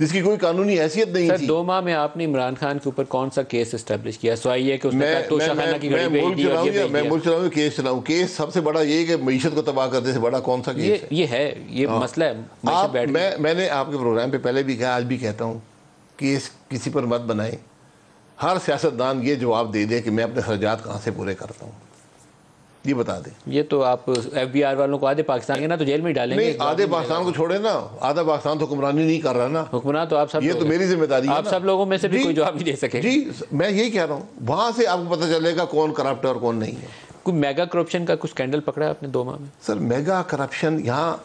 جس کی کوئی قانونی حیثیت نہیں تھی۔ 2 ماہ میں آپ نے عمران خان کے اوپر کون سا کیس اسٹیبلش کیا سوائے یہ کہ اس نے توشہ خانہ کی گھڑی بھیج دی؟ میں ملک چلاؤں، کیس چلاؤں۔ کیس سب سے بڑا یہ کہ معیشت کو تباہ کرنے سے بڑا کون سا کیس ہے؟ یہ مسئلہ ہے۔ میں نے آپ کے پروگرام پہ پہلے بھی کہا، آج بھی کہتا ہوں، کیس کسی پر مت بنائیں۔ ہر سیاستدان یہ جواب دے دے کہ میں اپنے خرچات کہاں سے پورے کرتا ہوں، یہ بتا دیں۔ یہ تو آپ ایف بی آر والوں کو آدھے پاکستان کے نا تو جیل میں ڈالیں گے۔ نہیں، آدھے پاکستان کو چھوڑے نا، آدھا پاکستان تو حکمرانی نہیں کر رہا نا۔ حکمران تو آپ سب، یہ تو میری ذمہ داری ہے۔ آپ سب لوگوں میں سے بھی کوئی جواب نہیں دے سکے۔ جی، میں یہی کہہ رہا ہوں، وہاں سے آپ کو پتہ چلے گا کون کرپٹ ہے اور کون نہیں ہے۔ کوئی میگا کرپشن کا کچھ اسکینڈل پکڑا ہے آپ نے 2 ماہ میں؟ سر، میگا کرپشن یہاں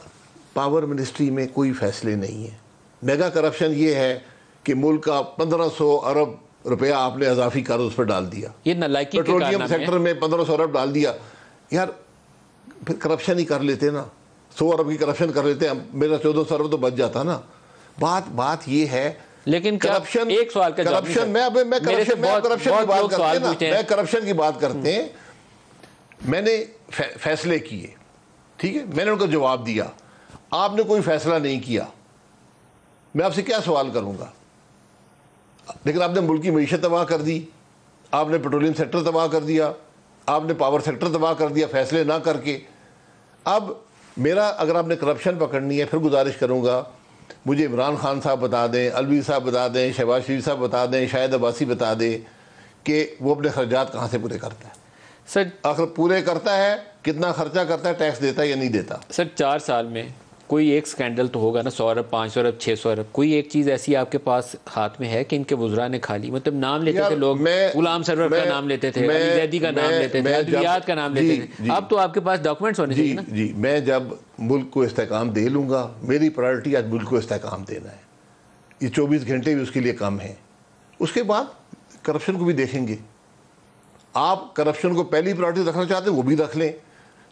پاور منسٹری میں کوئی فیصلے نہیں ہے۔ میگا کرپشن یہ ہے کہ ملک کا 1500 ارب روپیہ آپ نے اضافی قرض اس پر ڈال دیا، یہ نالائکی کے پیٹرولیم سیکٹر میں 1500 ارب ڈال دیا۔ یار پھر کرپشن ہی کر لیتے نا، 100 ارب کی کرپشن کر لیتے، میرا 1400 ارب تو بچ جاتا نا۔ بات یہ ہے، لیکن کرپشن، ایک سوال کا جواب کرپشن کی بات کرتے ہیں۔ میں نے فیصلے کیے، ٹھیک ہے، میں نے ان کو جواب دیا، آپ نے کوئی فیصلہ نہیں کیا، میں آپ سے کیا سوال کروں گا؟ لیکن آپ نے ملک کی معیشت تباہ کر دی، آپ نے پیٹرولیم سیکٹر تباہ کر دیا، آپ نے پاور سیکٹر تباہ کر دیا فیصلے نہ کر کے۔ اب میرا اگر آپ نے کرپشن پکڑنی ہے، پھر گزارش کروں گا مجھے عمران خان صاحب بتا دیں، الوی صاحب بتا دیں، شہباز شریف صاحب بتا دیں، شاہد عباسی بتا دیں کہ وہ اپنے خرچات کہاں سے پورے کرتا ہے۔ سر آخر پورے کرتا ہے، کتنا خرچہ کرتا ہے، ٹیکس دیتا ہے یا نہیں دیتا؟ سر 4 سال میں کوئی ایک سکینڈل تو ہوگا نا، 100 ارب، 500 ارب، 600 ارب، کوئی ایک چیز ایسی آپ کے پاس ہاتھ میں ہے کہ ان کے وزراء نے کھا لی؟ مطلب نام لیتے تھے لوگ، غلام سرور کا نام لیتے تھے، علی زیدی کا نام لیتے تھے، ادویات کا نام لیتے تھے، اب تو آپ کے پاس ڈاکومنٹس ہونے چاہیے نا۔ جی، میں جب ملک کو استحکام دے لوں گا، میری پرائرٹی آج ملک کو استحکام دینا ہے، یہ 24 گھنٹے بھی اس کے لیے کم ہیں۔ اس کے بعد کرپشن کو بھی دیکھیں گے۔ آپ کرپشن کو پہلی پرائرٹی رکھنا چاہتے ہیں وہ بھی رکھ لیں،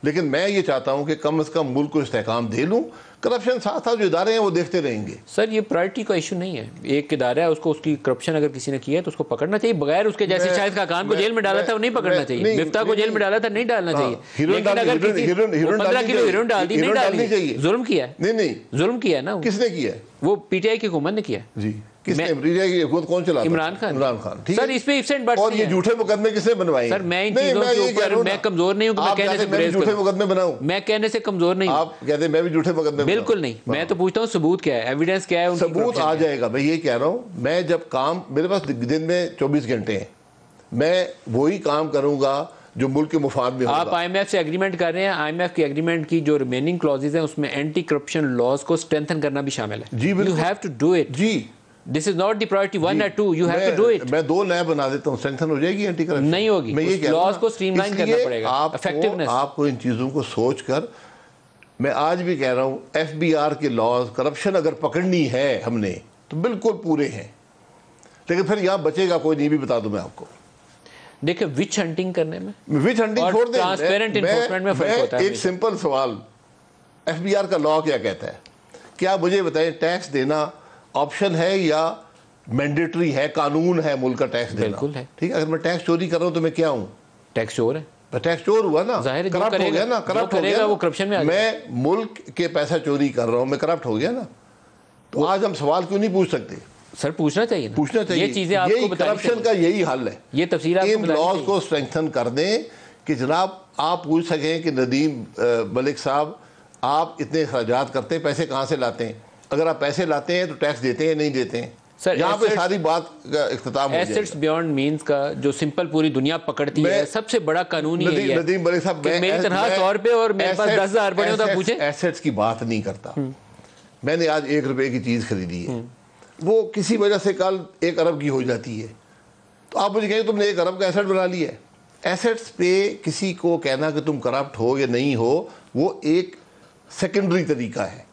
لیکن میں یہ چاہتا ہوں کہ کم از کم ملک کو استحکام دے لوں۔ کرپشن ساتھ ساتھ جو ادارے ہیں وہ دیکھتے رہیں گے۔ سر یہ پرائرٹی کا ایشو نہیں ہے، ایک ادارہ ہے، اس کو اس کی کرپشن اگر کسی نے کی ہے تو اس کو پکڑنا چاہیے، بغیر اس کے جیسے شاہد خاقان کو جیل میں ڈالا تھا وہ نہیں پکڑنا چاہیے، مفتاح کو جیل میں ڈالا تھا نہیں ڈالنا چاہیے، لیکن اگر کسی 15 کلو ہیروئن ڈال دی نہیں ڈالنی چاہیے۔ ظلم کیا ہے؟ نہیں، ظلم کیا ہے نا۔ کس نے کیا ہے؟ وہ پی ٹی آئی کی حکومت نے کیا ہے۔ جی، کس نے؟ حکومت کون چلاتا؟ عمران خان۔ عمران خان، ٹھیک ہے سر اس پہ ایبسینٹ بٹ اور یہ جھوٹے مقدمے کس نے بنوائے؟ سر میں ان چیزوں کے اوپر میں کمزور نہیں ہوں کہ میں کہنے سے گریز جھوٹے مقدمے بناؤں، میں کہنے سے کمزور نہیں ہوں۔ آپ کہتے ہیں میں بھی جھوٹے مقدمے؟ بالکل نہیں، میں تو پوچھتا ہوں ثبوت کیا ہے، ایویڈنس کیا ہے؟ ثبوت آ جائے گا، میں یہ کہہ رہا ہوں، میں جب کام، میرے پاس دن میں 24 گھنٹے ہیں، میں وہی کام کروں گا جو ملک کے مفاد میں ہوگا۔ آپ آئی ایم ایف سے ایگریمنٹ کر رہے ہیں، آئی ایم ایف کی ایگریمنٹ کی جو ریمیننگ کلوزز ہیں اس میں اینٹی کرپشن لاز کو اسٹرینتھن کرنا بھی شامل ہے۔ جی بالکل، you have to do it. جی، this is not the priority 1 اور 2، you have to do it. میں 2 نئے بنا دیتا ہوں، اسٹرینتھن ہو جائے گی اینٹی کرپشن؟ نہیں ہوگی، میں یہ کہہ رہا ہوں لاز کو اسٹریم لائن کرنا پڑے گا، آپ کو ان چیزوں کو سوچ کر میں آج بھی کہہ رہا ہوں ایف بی آر کے لاز کرپشن اگر پکڑنی ہے ہم نے تو بالکل پورے ہیں، لیکن پھر یہاں بچے گا کوئی نہیں، بھی بتا دوں میں آپ کو. دیکھیں وچ ہنٹنگ کرنے میں، وچ ہنٹنگ چھوڑ دیں، ٹرانسپیرنٹ انفورسمنٹ میں فرق ہوتا ہے. ایک سمپل سوال، ایف بی آر کا لا کیا کہتا ہے؟ کیا مجھے بتائیں ٹیکس دینا آپشن ہے یا مینڈیٹری ہے، قانون ہے ملک کا ٹیکس دینا؟ بالکل ہے. ٹھیک ہے، اگر میں ٹیکس چوری کر رہا ہوں تو میں کیا ہوں؟ ٹیکس چور ہے. ٹیکس چور ہوا نا، کرپٹ ہو گیا نا، کرپٹ ہو گیا. وہ کرپشن میں میں ملک کے پیسہ چوری کر رہا ہوں، میں کرپٹ ہو گیا نا. تو آج ہم سوال کیوں نہیں پوچھ سکتے؟ سر پوچھنا چاہیے، پوچھنا چاہیے. یہ چیزیں آپ کو کرپشن کا یہی حل ہے. یہ تفصیل ان لاز کو اسٹرینتھن کر دیں کہ جناب آپ پوچھ سکیں کہ ندیم ملک صاحب آپ اتنے اخراجات کرتے ہیں، پیسے کہاں سے لاتے ہیں؟ اگر آپ پیسے لاتے ہیں تو ٹیکس دیتے ہیں نہیں دیتے ہیں؟ یہاں پہ ساری بات کا اختتام ہو جائے گا. ایسٹس بیونڈ مینز کا جو سمپل پوری دنیا پکڑتی ہے، سب سے بڑا قانون ہی ہے. ندیم ملک صاحب میری تنہا طور پہ اور میرے پاس 10,000 پڑے ہوتا پوچھیں. ایسٹس کی بات نہیں کرتا. میں نے آج 1 روپے کی چیز خریدی ہے، وہ کسی وجہ سے کل 1 ارب کی ہو جاتی ہے، تو آپ مجھے کہیں تم نے 1 ارب کا ایسٹ بنا لیا ہے. ایسٹس پہ کسی کو کہنا کہ تم کرپٹ ہو یا نہیں ہو وہ ایک سیکنڈری طریقہ ہے.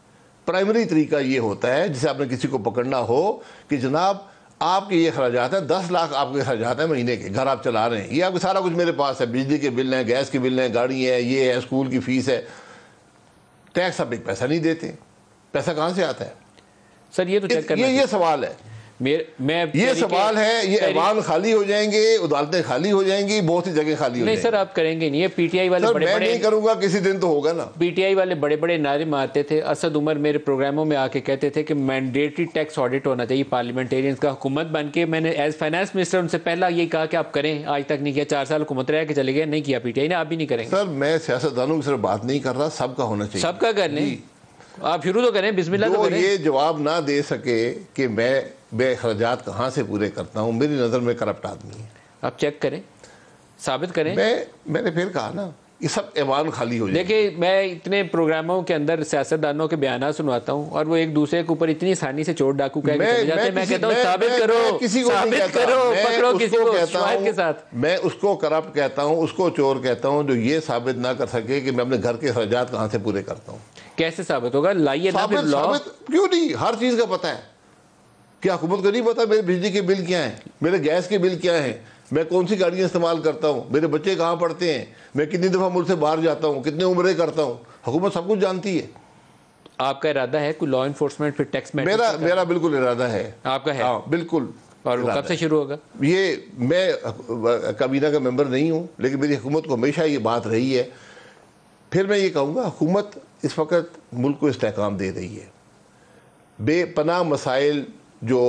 پرائمری طریقہ یہ ہوتا ہے جسے آپ نے کسی کو پکڑنا ہو کہ جناب آپ کے یہ اخراجات ہیں، 10 لاکھ آپ کے اخراجات ہیں مہینے کے، گھر آپ چلا رہے ہیں، یہ آپ کے سارا کچھ میرے پاس ہے، بجلی کے بل ہیں، گیس کے بل ہیں، گاڑی ہے، یہ ہے، اسکول کی فیس ہے. ٹیکس آپ ایک پیسہ نہیں دیتے، پیسہ کہاں سے آتا ہے؟ سر یہ تو چیک کرنا یہ سوال ہے. یہ سوال ہے. یہ ایوان خالی ہو جائیں گے، عدالتیں خالی ہو جائیں گی، بہت سی جگہ خالی ہو جائیں گی. نہیں سر آپ کریں گے نہیں. یہ پی ٹی آئی والے بڑے میں نہیں کروں گا، کسی دن تو ہوگا نا. پی ٹی آئی والے بڑے بڑے نعرے مارتے تھے. اسد عمر میرے پروگراموں میں آ کے کہتے تھے کہ مینڈیٹری ٹیکس آڈٹ ہونا چاہیے پارلیمنٹیرینز کا. حکومت بن کے میں نے ایز فائنانس منسٹر ان سے پہلا یہی کہا کہ آپ کریں، آج تک نہیں کیا. 4 سال حکومت رہ کے چلے گئے، نہیں کیا پی ٹی آئی نے، آپ بھی نہیں کریں گے. سر میں سیاستدانوں کی صرف بات نہیں کر رہا، سب کا ہونا چاہیے. سب کا کر لیں، آپ شروع تو کریں، بسم اللہ تو کریں. یہ جواب نہ دے سکے کہ میں بے اخراجات کہاں سے پورے کرتا ہوں، میری نظر میں کرپٹ آدمی ہے. آپ چیک کریں، ثابت کریں. میں نے پھر کہا نا یہ سب ایوان خالی ہو جائے. دیکھیں میں اتنے پروگراموں کے اندر سیاستدانوں کے بیانات سنواتا ہوں اور وہ ایک دوسرے کے اوپر اتنی آسانی سے چور ڈاکو کہہ کے چلے جاتے ہیں. میں کہتا ہوں ثابت کرو، کسی کو ثابت کرو، پکڑو کسی کو شواہد کے ساتھ. میں اس کو کرپٹ کہتا ہوں، اس کو چور کہتا ہوں جو یہ ثابت نہ کر سکے کہ میں اپنے گھر کے اخراجات کہاں سے پورے کرتا ہوں. کیسے ثابت ہوگا؟ لائیے نا پھر لا. کیوں نہیں؟ ہر چیز کا پتہ ہے. کیا حکومت کو نہیں پتا میرے بجلی کے بل کیا ہیں، میرے گیس کے بل کیا ہیں، میں کون سی گاڑیاں استعمال کرتا ہوں، میرے بچے کہاں پڑھتے ہیں، میں کتنی دفعہ ملک سے باہر جاتا ہوں، کتنے عمرے کرتا ہوں؟ حکومت سب کچھ جانتی ہے. آپ کا ارادہ ہے کوئی لا انفورسمنٹ پھر ٹیکس میں؟ میرا بالکل ارادہ ہے. آپ کا ہے؟ ہاں بالکل. اور وہ کب سے شروع ہوگا؟ یہ میں کابینہ کا ممبر نہیں ہوں، لیکن میری حکومت کو ہمیشہ یہ بات رہی ہے. پھر میں یہ کہوں گا حکومت اس وقت ملک کو استحکام دے رہی ہے. بے پناہ مسائل جو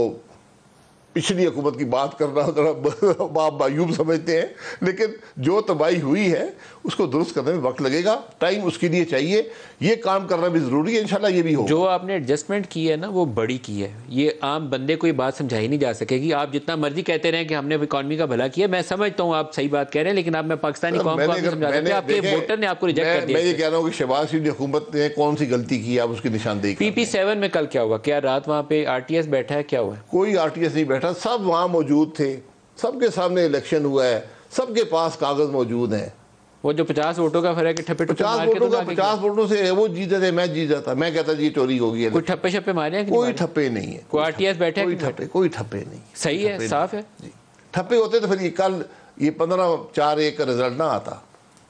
پچھلی حکومت کی بات کرنا ذرا آپ معیوب سمجھتے ہیں، لیکن جو تباہی ہوئی ہے اس کو درست کرنے میں وقت لگے گا، ٹائم اس کے لیے چاہیے. یہ کام کرنا بھی ضروری ہے، انشاءاللہ یہ بھی ہوگا. جو آپ نے ایڈجسٹمنٹ کی ہے نا وہ بڑی کی ہے. یہ عام بندے کو یہ بات سمجھائی نہیں جا سکے گی. آپ جتنا مرضی کہتے رہیں کہ ہم نے اکانومی کا بھلا کیا، میں سمجھتا ہوں آپ صحیح بات کہہ رہے ہیں، لیکن آپ میں پاکستانی قوم کو سمجھا سکتے ہیں. آپ کے ووٹر نے آپ کو ریجیکٹ کر دیا. میں یہ کہہ رہا ہوں کہ شہباز شریف حکومت نے کون سی غلطی کی، آپ اس کی نشاندہی. PP7 میں کل کیا ہوا؟ کیا رات وہاں پہ RTS بیٹھا ہے؟ کیا ہوا ہے؟ کوئی RTS نہیں بیٹھا، سب وہاں موجود تھے، سب کے سامنے الیکشن ہوا ہے، سب کے پاس کاغذ موجود ہیں. وہ جو 50 ووٹوں کا فرق ہے، ٹھپے ٹھپے 50 ووٹوں سے وہ جیتے تھے، میں جیت جاتا. میں کہتا جی چوری ہو گئی ہے. کوئی ٹھپے شپے مارے ہیں؟ کوئی ٹھپے نہیں ہے. کوئی RTS بیٹھے ہیں؟ کوئی ٹھپے نہیں. صحیح ہے، صاف ہے. ٹھپے ہوتے تو پھر یہ کل یہ 15-4-1 کا رزلٹ نہ آتا،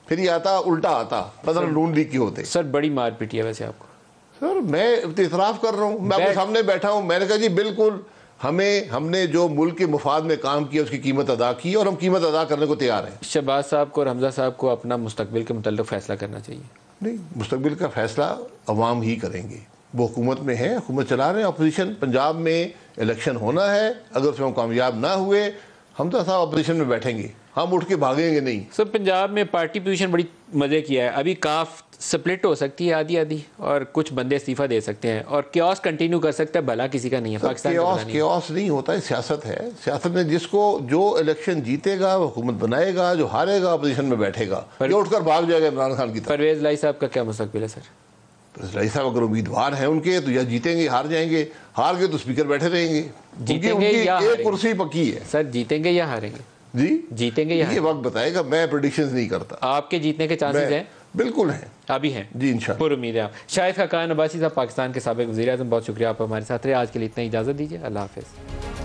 پھر یہ آتا الٹا آتا، 15 نون لیگ کی ہوتے. سر بڑی مار پیٹی ہے ویسے آپ کو. سر میں اعتراف کر رہا ہوں، میں آپ کے سامنے بیٹھا ہوں. میں نے کہا جی بالکل ہم نے جو ملک کے مفاد میں کام کیا اس کی قیمت ادا کی، اور ہم قیمت ادا کرنے کو تیار ہیں. شہباز صاحب کو اور حمزہ صاحب کو اپنا مستقبل کے متعلق فیصلہ کرنا چاہیے. نہیں، مستقبل کا فیصلہ عوام ہی کریں گے. وہ حکومت میں ہیں، حکومت چلا رہے ہیں. اپوزیشن پنجاب میں الیکشن ہونا ہے، اگر اس میں ہم کامیاب نہ ہوئے حمزہ صاحب اپوزیشن میں بیٹھیں گے، ہم اٹھ کے بھاگیں گے نہیں. سر پنجاب میں پارٹی پوزیشن بڑی مزے کیا ہے. ابھی کاف سپلٹ ہو سکتی ہے آدھی آدھی، اور کچھ بندے استعفیٰ دے سکتے ہیں، اور کیوس کنٹینیو کر سکتا ہے. بھلا کسی کا نہیں ہے پاکستان کا. کیوس نہیں ہوتا ہے، سیاست ہے. سیاست میں جس کو جو الیکشن جیتے گا وہ حکومت بنائے گا، جو ہارے گا اپوزیشن میں بیٹھے گا، جو اٹھ کر بھاگ جائے گا عمران خان کی طرف. پرویز لائی صاحب کا کیا مستقبل ہے؟ سر پرویز لائی صاحب اگر امیدوار ہیں ان کے تو یا جیتیں گے، ہار جائیں گے. ہار گئے تو اسپیکر بیٹھے رہیں گے. جیتیں گے یا ایک کرسی پکی ہے. سر جیتیں گے یا ہاریں گے؟ جی جیتیں گے یا یہ وقت بتائے گا، میں پریڈکشنز نہیں کرتا. آپ کے جیتنے کے چانسز ہیں؟ بالکل ہیں، ابھی ہیں جی انشاءاللہ۔ پر امید ہے آپ۔ شاہد خاقان عباسی صاحب، پاکستان کے سابق وزیر اعظم، بہت شکریہ آپ ہمارے ساتھ رہے۔ آج کے لیے اتنا اجازت دیجیے، اللہ حافظ۔